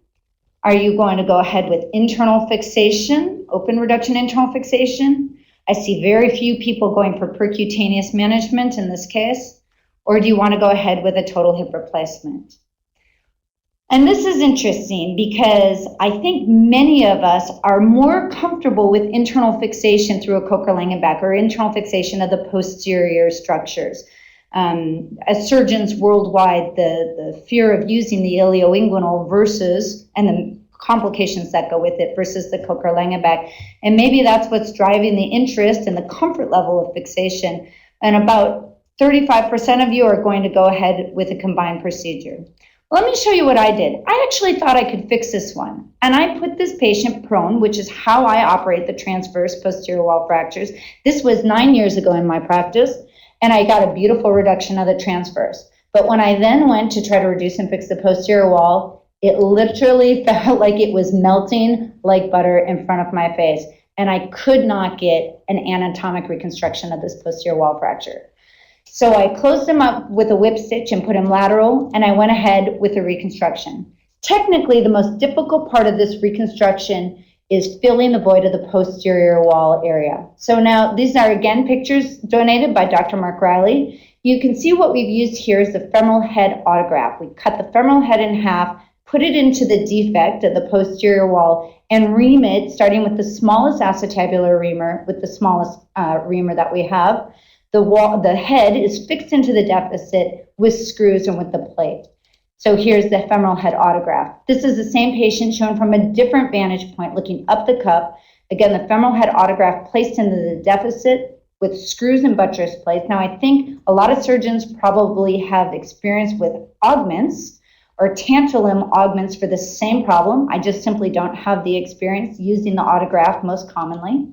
Are you going to go ahead with internal fixation, open reduction internal fixation? I see very few people going for percutaneous management in this case. Or do you want to go ahead with a total hip replacement? And this is interesting because I think many of us are more comfortable with internal fixation through a Coker-Langenbach or internal fixation of the posterior structures. As surgeons worldwide, the fear of using the ilioinguinal versus, and the complications that go with it versus the Coker-Langenbach. And maybe that's what's driving the interest and the comfort level of fixation. And about 35% of you are going to go ahead with a combined procedure. Let me show you what I did. I actually thought I could fix this one. And I put this patient prone, which is how I operate the transverse posterior wall fractures. This was 9 years ago in my practice, and I got a beautiful reduction of the transverse. But when I then went to try to reduce and fix the posterior wall, it literally felt like it was melting like butter in front of my face. And I could not get an anatomic reconstruction of this posterior wall fracture. So I closed him up with a whip stitch and put him lateral, and I went ahead with a reconstruction. Technically, the most difficult part of this reconstruction is filling the void of the posterior wall area. So now these are again pictures donated by Dr. Mark Riley. You can see what we've used here is the femoral head autograft. We cut the femoral head in half, put it into the defect of the posterior wall, and ream it, starting with the smallest acetabular reamer, with the smallest reamer that we have. The head is fixed into the deficit with screws and with the plate. So here's the femoral head autograft. This is the same patient shown from a different vantage point, looking up the cup. Again, the femoral head autograft placed into the deficit with screws and buttress plates. Now, I think a lot of surgeons probably have experience with augments or tantalum augments for the same problem. I just simply don't have the experience using the autograft most commonly.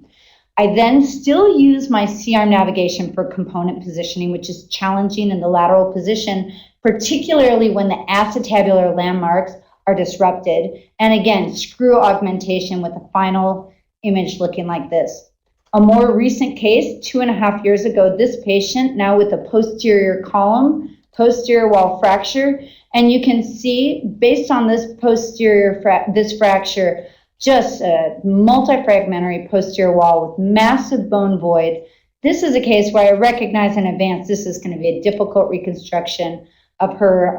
I then still use my C-arm navigation for component positioning, which is challenging in the lateral position, particularly when the acetabular landmarks are disrupted. And again, screw augmentation with a final image looking like this. A more recent case, 2.5 years ago, this patient now with a posterior column, posterior wall fracture, and you can see based on this posterior this fracture, just a multifragmentary posterior wall with massive bone void. This is a case where I recognize in advance this is going to be a difficult reconstruction of her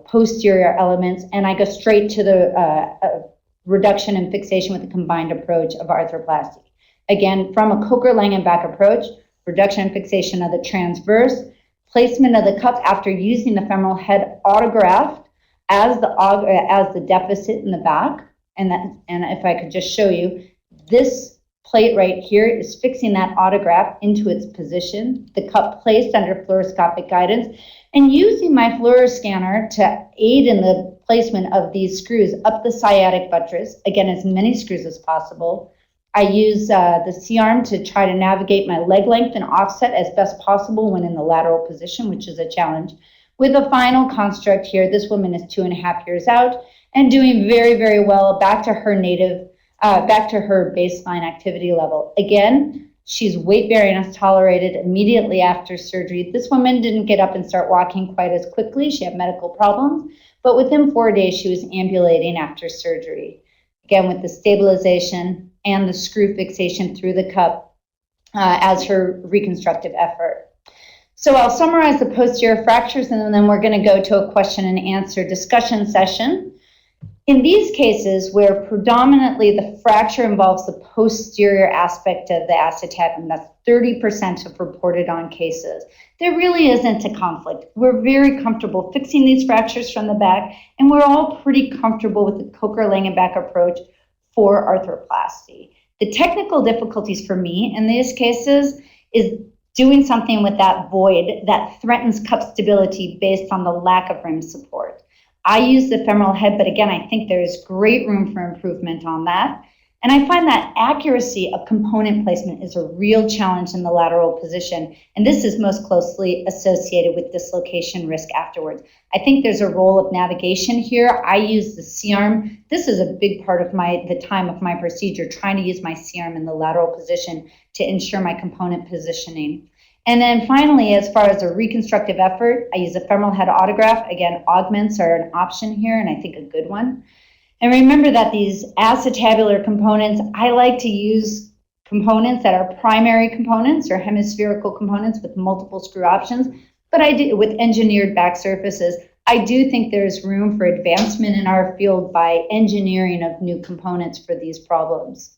posterior elements, and I go straight to the reduction and fixation with a combined approach of arthroplasty. Again, from a Coker-Langenbach approach, reduction and fixation of the transverse, placement of the cup after using the femoral head autograft as the deficit in the back. And if I could just show you, this plate right here is fixing that autograft into its position, the cup placed under fluoroscopic guidance, and using my fluoro scanner to aid in the placement of these screws up the sciatic buttress, again, as many screws as possible. I use the C-arm to try to navigate my leg length and offset as best possible when in the lateral position, which is a challenge. With a final construct here, this woman is 2.5 years out and doing very, very well, back to her baseline activity level. Again, she's weight bearing as tolerated immediately after surgery. This woman didn't get up and start walking quite as quickly. She had medical problems, but within 4 days, she was ambulating after surgery. Again, with the stabilization and the screw fixation through the cup as her reconstructive effort. So I'll summarize the posterior fractures, and then we're going to go to a question and answer discussion session. In these cases where predominantly the fracture involves the posterior aspect of the acetabulum, that's 30% of reported on cases, there really isn't a conflict. We're very comfortable fixing these fractures from the back, and we're all pretty comfortable with the Coker-Langenbach approach for arthroplasty. The technical difficulties for me in these cases is doing something with that void that threatens cup stability based on the lack of rim support. I use the femoral head, but again, I think there's great room for improvement on that. And I find that accuracy of component placement is a real challenge in the lateral position. And this is most closely associated with dislocation risk afterwards. I think there's a role of navigation here. I use the C-arm. This is a big part of the time of my procedure, trying to use my C-arm in the lateral position to ensure my component positioning. And then finally, as far as a reconstructive effort, I use a femoral head autograft. Again, augments are an option here, and I think a good one. And remember that these acetabular components, I like to use components that are primary components or hemispherical components with multiple screw options, but I do with engineered back surfaces. I do think there's room for advancement in our field by engineering of new components for these problems.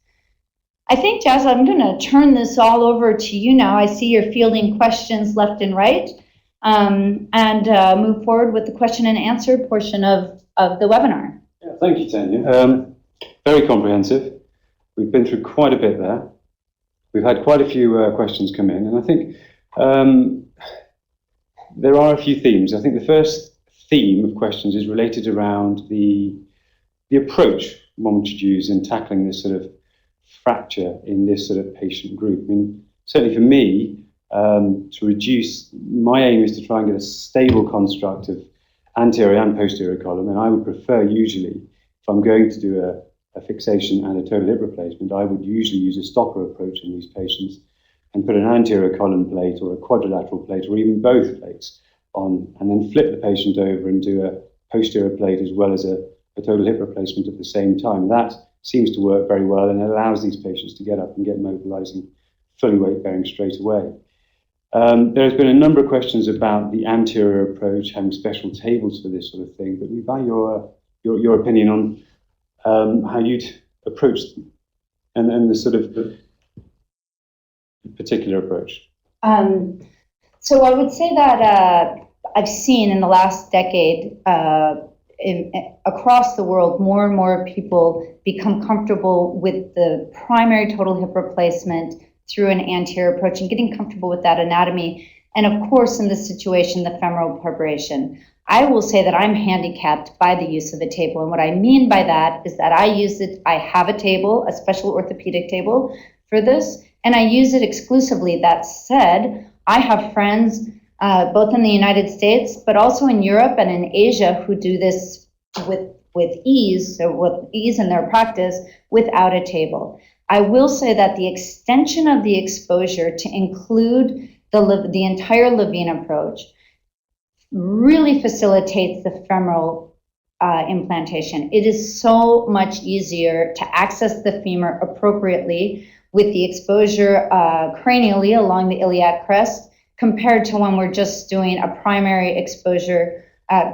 I think, Jazz, I'm going to turn this all over to you now. I see you're fielding questions left and right, and move forward with the question and answer portion of the webinar. Yeah, thank you, Tania. Very comprehensive. We've been through quite a bit there. We've had quite a few questions come in, and I think there are a few themes. I think the first theme of questions is related around the approach one should use in tackling this sort of fracture in this sort of patient group. I mean, certainly for me, to reduce, my aim is to try and get a stable construct of anterior and posterior column, and I would prefer usually, if I'm going to do a fixation and a total hip replacement, I would usually use a stopper approach in these patients and put an anterior column plate or a quadrilateral plate or even both plates on, and then flip the patient over and do a posterior plate as well as a total hip replacement at the same time. That seems to work very well, and it allows these patients to get up and get mobilizing fully weight bearing straight away. There's been a number of questions about the anterior approach, having special tables for this sort of thing, but we value your opinion on how you'd approach and the sort of the particular approach. So I would say that I've seen in the last decade across the world, more and more people become comfortable with the primary total hip replacement through an anterior approach and getting comfortable with that anatomy. And of course, in this situation, the femoral preparation. I will say that I'm handicapped by the use of a table. And what I mean by that is that I have a table, a special orthopedic table for this, and I use it exclusively. That said, I have friends both in the United States, but also in Europe and in Asia who do this with ease, so with ease in their practice without a table. I will say that the extension of the exposure to include the entire Levine approach really facilitates the femoral implantation. It is so much easier to access the femur appropriately with the exposure cranially along the iliac crest compared to when we're just doing a primary exposure,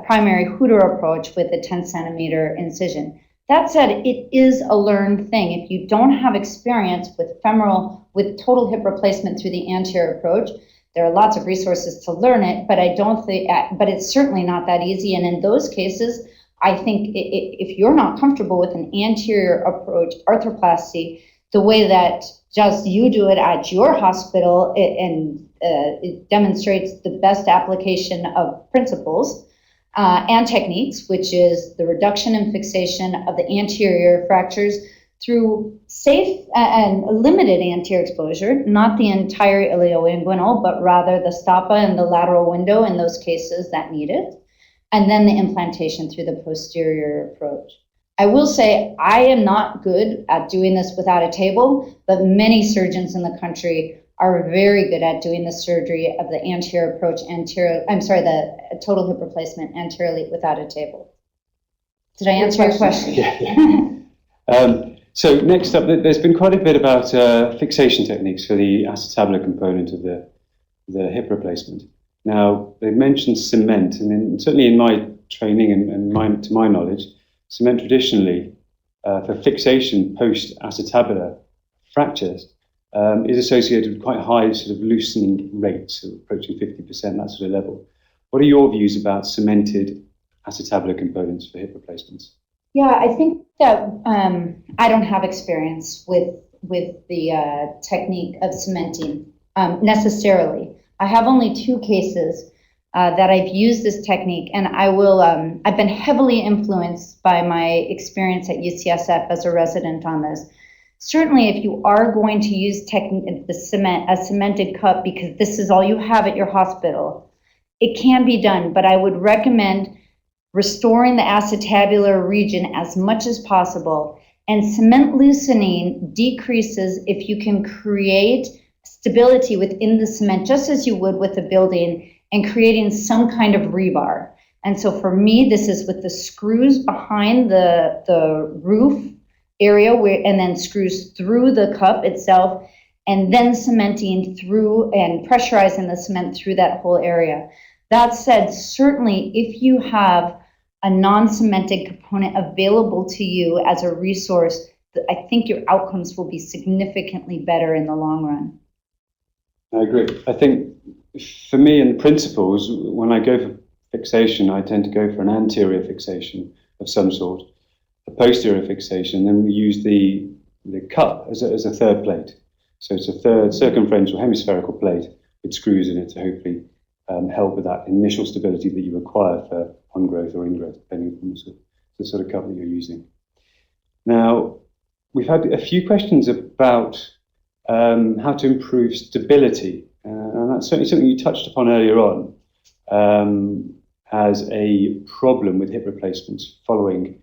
primary Hooter approach with a 10 centimeter incision. That said, it is a learned thing. If you don't have experience with total hip replacement through the anterior approach, there are lots of resources to learn it, but but it's certainly not that easy. And in those cases, I think if you're not comfortable with an anterior approach, arthroplasty, the way that just you do it at your hospital, it demonstrates the best application of principles and techniques, which is the reduction and fixation of the anterior fractures through safe and limited anterior exposure, not the entire ilioinguinal, but rather the stapa and the lateral window in those cases that need it, and then the implantation through the posterior approach. I will say I am not good at doing this without a table, but many surgeons in the country are very good at doing the surgery of the anterior approach, the total hip replacement anteriorly without a table. Did I answer your question? Yeah. So next up, there's been quite a bit about fixation techniques for the acetabular component of the hip replacement. Now, they've mentioned cement, and certainly in my training and to my knowledge, cement traditionally for fixation post-acetabular fractures is associated with quite high sort of loosening rates, approaching 50%, that sort of level. What are your views about cemented acetabular components for hip replacements? Yeah, I think that I don't have experience with the technique of cementing necessarily. I have only 2 cases that I've used this technique, and I've been heavily influenced by my experience at UCSF as a resident on this. Certainly, if you are going to use a cemented cup because this is all you have at your hospital, it can be done, but I would recommend restoring the acetabular region as much as possible. And cement loosening decreases if you can create stability within the cement, just as you would with a building, and creating some kind of rebar. And so for me, this is with the screws behind the roof area, and then screws through the cup itself, and then cementing through and pressurizing the cement through that whole area. That said, certainly if you have a non-cemented component available to you as a resource, I think your outcomes will be significantly better in the long run. I agree. I think for me in principles, when I go for fixation, I tend to go for an anterior fixation of some sort, a posterior fixation, then we use the cup as a third plate. So it's a third circumferential hemispherical plate with screws in it to hopefully help with that initial stability that you require for on-growth or in-growth, depending on the sort of cup that you're using. Now, we've had a few questions about how to improve stability, and that's certainly something you touched upon earlier on as a problem with hip replacements following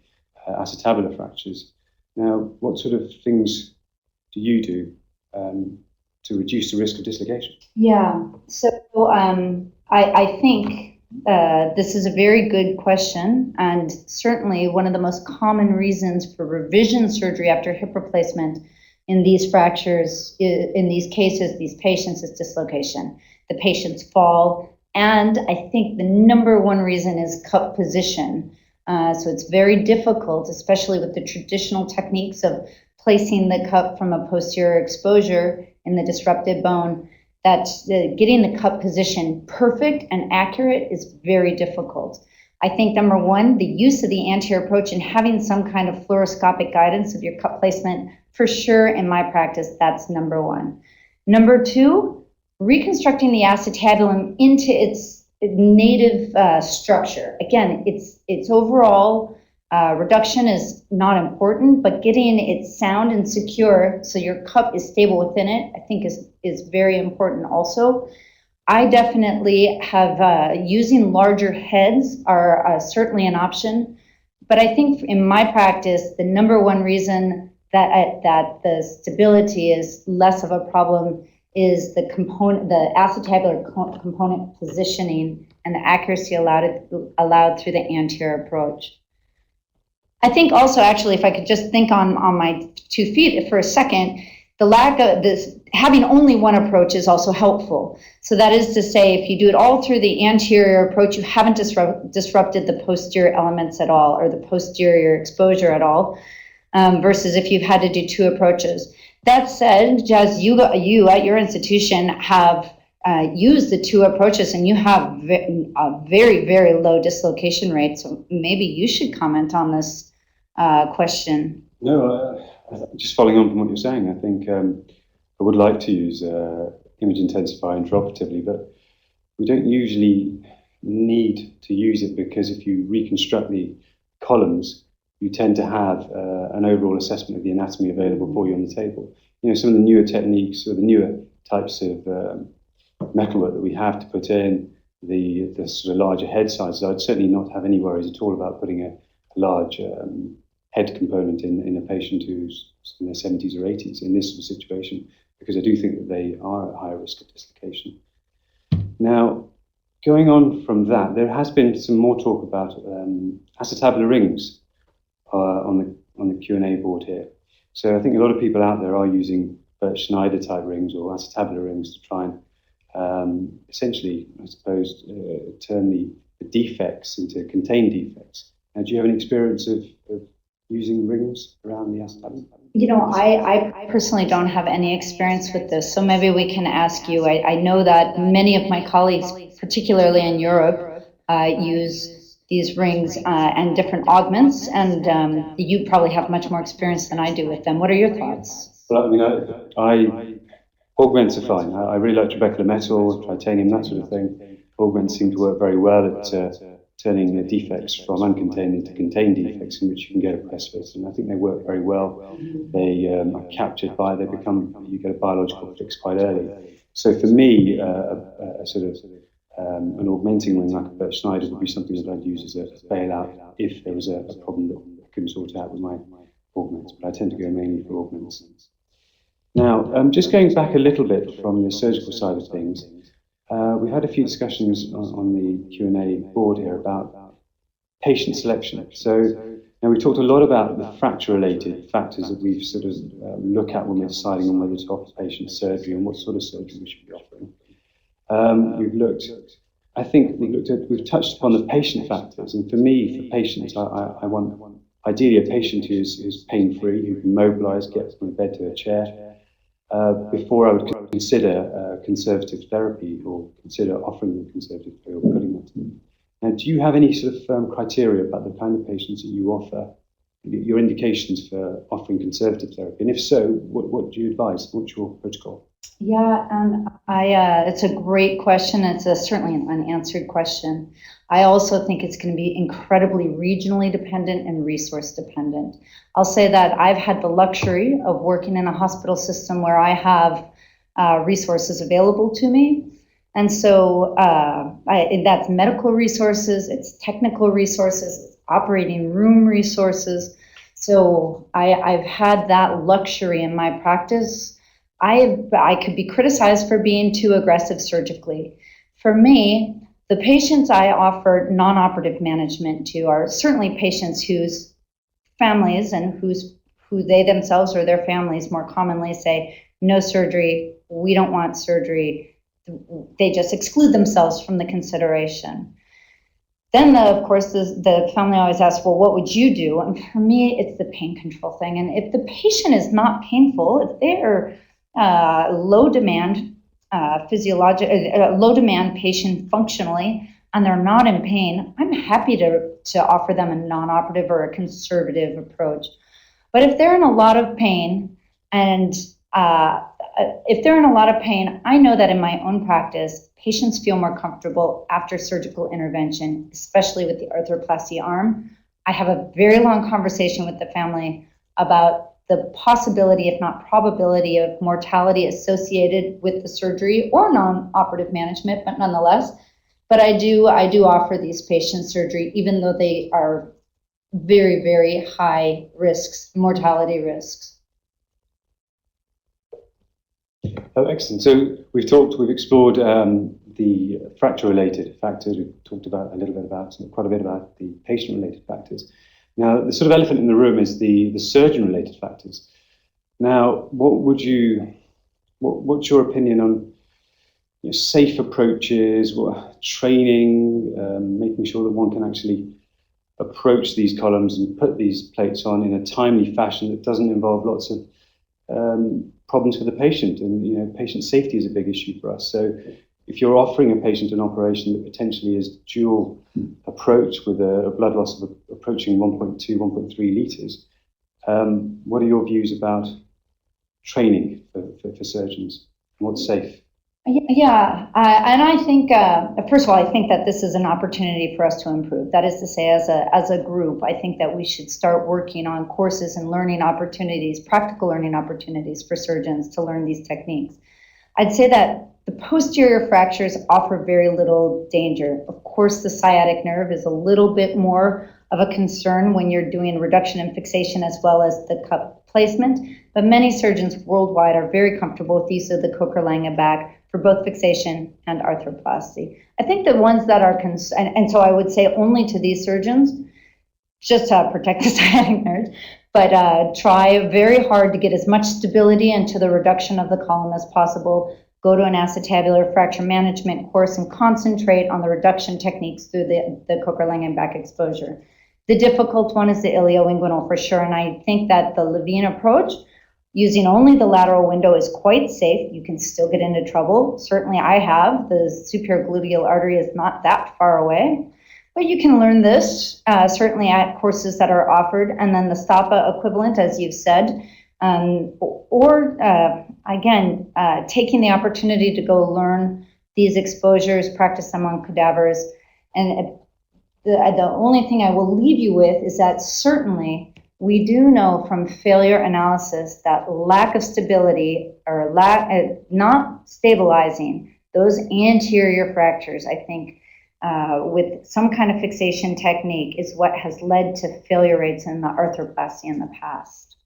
acetabular fractures. Now, what sort of things do you do to reduce the risk of dislocation? Yeah, so I think this is a very good question, and certainly one of the most common reasons for revision surgery after hip replacement in these fractures, in these cases, these patients, is dislocation. The patients fall, and I think the number one reason is cup position. So it's very difficult, especially with the traditional techniques of placing the cup from a posterior exposure in the disrupted bone, that getting the cup position perfect and accurate is very difficult. I think number one, the use of the anterior approach and having some kind of fluoroscopic guidance of your cup placement, for sure in my practice, that's number one. Number two, reconstructing the acetabulum into its native structure. Again, its overall reduction is not important, but getting it sound and secure so your cup is stable within it, I think is very important also. I definitely have, using larger heads are certainly an option, but I think in my practice, the number one reason that the stability is less of a problem is the acetabular component positioning and the accuracy allowed through the anterior approach. I think also, actually, if I could just think on my 2 feet for a second, the lack of this, having only one approach is also helpful. So that is to say, if you do it all through the anterior approach, you haven't disrupted the posterior elements at all, or the posterior exposure at all, versus if you've had to do 2 approaches. That said, Jazz, you at your institution have used the 2 approaches, and you have a very, very low dislocation rate. So maybe you should comment on this question. No, just following on from what you're saying, I think I would like to use image intensifier intraoperatively, but we don't usually need to use it because if you reconstruct the columns, you tend to have an overall assessment of the anatomy available for you on the table. You know, some of the newer techniques or the newer types of metalwork that we have to put in, the sort of larger head sizes, I'd certainly not have any worries at all about putting a large head component in a patient who's in their 70s or 80s in this sort of situation, because I do think that they are at higher risk of dislocation. Now, going on from that, there has been some more talk about acetabular rings on the Q&A board here. So I think a lot of people out there are using Schneider type rings or acetabular rings to try and essentially, I suppose, turn the defects into contained defects. Now, do you have any experience of using rings around the acetabular? You know, I personally don't have any experience with this, so maybe we can ask you. I know that many of my colleagues, particularly in Europe, use these rings and different augments, and you probably have much more experience than I do with them. What are your thoughts? Well, I mean, augments are fine. I really like trabecular metal, titanium, that sort of thing. Augments seem to work very well at turning the defects from uncontained into contained defects in which you can get a press fit. And I think they work very well. They are captured you get a biological fix quite early. So for me, a sort of an augmenting ring like a Bert Schneider would be something that I'd use as a bailout if there was a problem that I couldn't sort out with my augments. But I tend to go mainly for augments. Now, just going back a little bit from the surgical side of things, we've had a few discussions on the Q&A board here about patient selection. So now we talked a lot about the fracture-related factors that we've sort of look at when we're deciding on whether to offer patients surgery and what sort of surgery we should be offering. We've touched upon the patient factors, and for me, for patients, I want ideally a patient who's pain-free, who can mobilise, get from a bed to a chair. Before I would consider conservative therapy or consider offering them conservative therapy or putting that to them. Now, do you have any sort of criteria about the kind of patients that you offer, your indications for offering conservative therapy? And if so, what do you advise? What's your protocol? Yeah, and it's a great question. It's certainly an unanswered question. I also think it's going to be incredibly regionally dependent and resource dependent. I'll say that I've had the luxury of working in a hospital system where I have resources available to me. And so that's medical resources, it's technical resources, it's operating room resources. So I've had that luxury in my practice. I could be criticized for being too aggressive surgically. For me, the patients I offer non-operative management to are certainly patients whose families and who they themselves or their families more commonly say, no surgery, we don't want surgery. They just exclude themselves from the consideration. Then, of course, the family always asks, well, what would you do? And for me, it's the pain control thing. And if the patient is not painful, if they are low demand low demand patient functionally, and they're not in pain, I'm happy to offer them a non-operative or a conservative approach. But if they're in a lot of pain, and if they're in a lot of pain, I know that in my own practice, patients feel more comfortable after surgical intervention, especially with the arthroplasty arm. I have a very long conversation with the family about the possibility, if not probability, of mortality associated with the surgery or non-operative management, but nonetheless. But I do offer these patients surgery, even though they are very, very high risks, mortality risks. Oh, excellent. So we've explored the fracture-related factors. We've talked quite a bit about the patient-related factors. Now, the sort of elephant in the room is the surgeon-related factors. Now, what's your opinion on safe approaches, training, making sure that one can actually approach these columns and put these plates on in a timely fashion that doesn't involve lots of problems for the patient? And patient safety is a big issue for us. So if you're offering a patient an operation that potentially is dual approach with a blood loss of approaching 1.2, 1.3 litres, What are your views about training for surgeons? What's safe? Yeah, and I think, first of all, I think that this is an opportunity for us to improve. That is to say, as a group, I think that we should start working on courses and learning opportunities, practical learning opportunities for surgeons to learn these techniques. I'd say that the posterior fractures offer very little danger. Of course, the sciatic nerve is a little bit more of a concern when you're doing reduction and fixation as well as the cup placement, but many surgeons worldwide are very comfortable with use of the Coker-Lange bag for both fixation and arthroplasty. I think the ones that are, and so I would say only to these surgeons, just to protect the sciatic nerve, but try very hard to get as much stability into the reduction of the column as possible. Go to an acetabular fracture management course and concentrate on the reduction techniques through the Coker-Lange back exposure. The difficult one is the ilioinguinal for sure, and I think that the Levine approach, using only the lateral window, is quite safe. You can still get into trouble. Certainly I have. The superior gluteal artery is not that far away. But you can learn this certainly at courses that are offered, and then the STAPA equivalent, as you've said, or again, taking the opportunity to go learn these exposures, practice them on cadavers. And the only thing I will leave you with is that certainly we do know from failure analysis that lack of stability or not stabilizing those anterior fractures, I think, with some kind of fixation technique is what has led to failure rates in the arthroplasty in the past.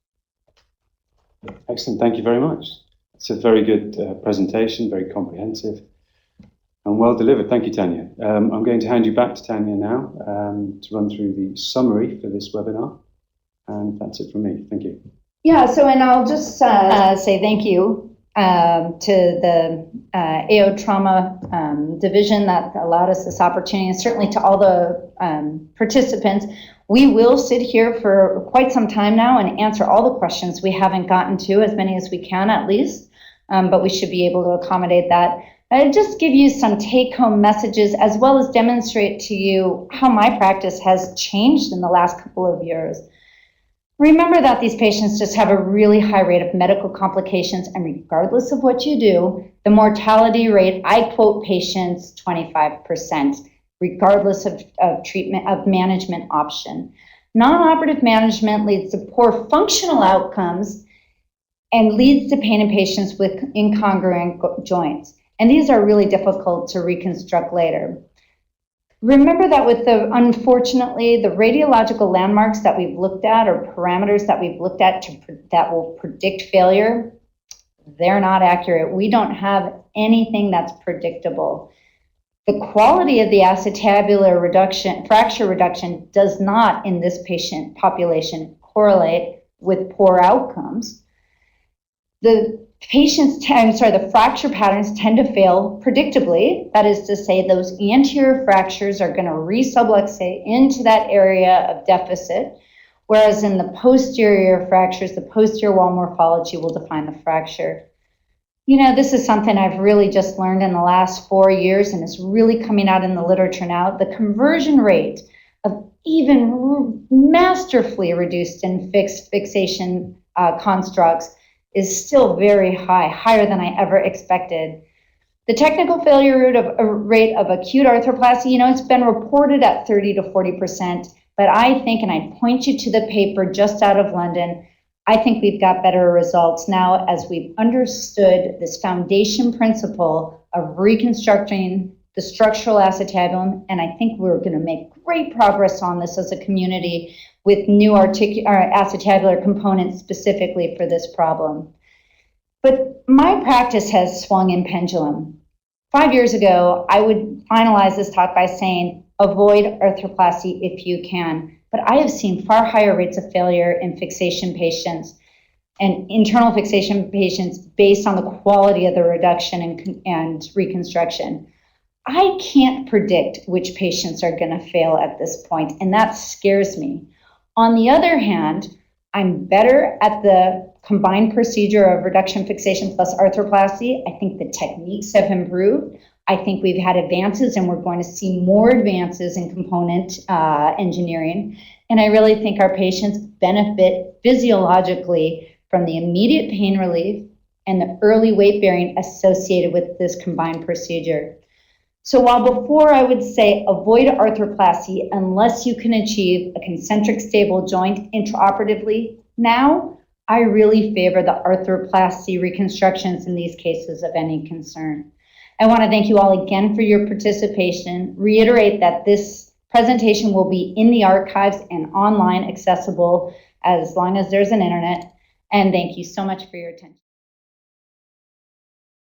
Excellent, thank you very much. It's a very good presentation, very comprehensive and well delivered. Thank you, Tania. I'm going to hand you back to Tania now to run through the summary for this webinar. And that's it from me. Thank you. Yeah, so and I'll just say thank you to the AO Trauma division that allowed us this opportunity, and certainly to all the participants. We will sit here for quite some time now and answer all the questions we haven't gotten to, as many as we can at least, but we should be able to accommodate that. I'll just give you some take-home messages as well as demonstrate to you how my practice has changed in the last couple of years. Remember that these patients just have a really high rate of medical complications, and regardless of what you do, the mortality rate, I quote patients 25%, regardless of treatment, of management option. Non-operative management leads to poor functional outcomes and leads to pain in patients with incongruent joints. And these are really difficult to reconstruct later. Remember that with unfortunately, the radiological landmarks that we've looked at or parameters that we've looked at that will predict failure, they're not accurate. We don't have anything that's predictable. The quality of the acetabular reduction, fracture reduction, does not in this patient population correlate with poor outcomes. The fracture patterns tend to fail predictably. That is to say, those anterior fractures are going to resubluxate into that area of deficit, whereas in the posterior fractures, the posterior wall morphology will define the fracture. You know, this is something I've really just learned in the last 4 years, and it's really coming out in the literature now. The conversion rate of even masterfully reduced and fixation constructs is still very high, higher than I ever expected. The technical failure rate of acute arthroplasty, you know, it's been reported at 30 to 40%, but I think, and I point you to the paper just out of London, I think we've got better results now as we've understood this foundation principle of reconstructing the structural acetabulum, and I think we're going to make great progress on this as a community with new acetabular components specifically for this problem. But my practice has swung in pendulum. 5 years ago, I would finalize this talk by saying, avoid arthroplasty if you can. But I have seen far higher rates of failure in fixation patients and internal fixation patients based on the quality of the reduction and reconstruction. I can't predict which patients are going to fail at this point, and that scares me. On the other hand, I'm better at the combined procedure of reduction fixation plus arthroplasty. I think the techniques have improved. I think we've had advances, and we're going to see more advances in component engineering. And I really think our patients benefit physiologically from the immediate pain relief and the early weight bearing associated with this combined procedure. So while before I would say avoid arthroplasty unless you can achieve a concentric stable joint intraoperatively, now I really favor the arthroplasty reconstructions in these cases of any concern. I want to thank you all again for your participation, reiterate that this presentation will be in the archives and online accessible as long as there's an internet, and thank you so much for your attention.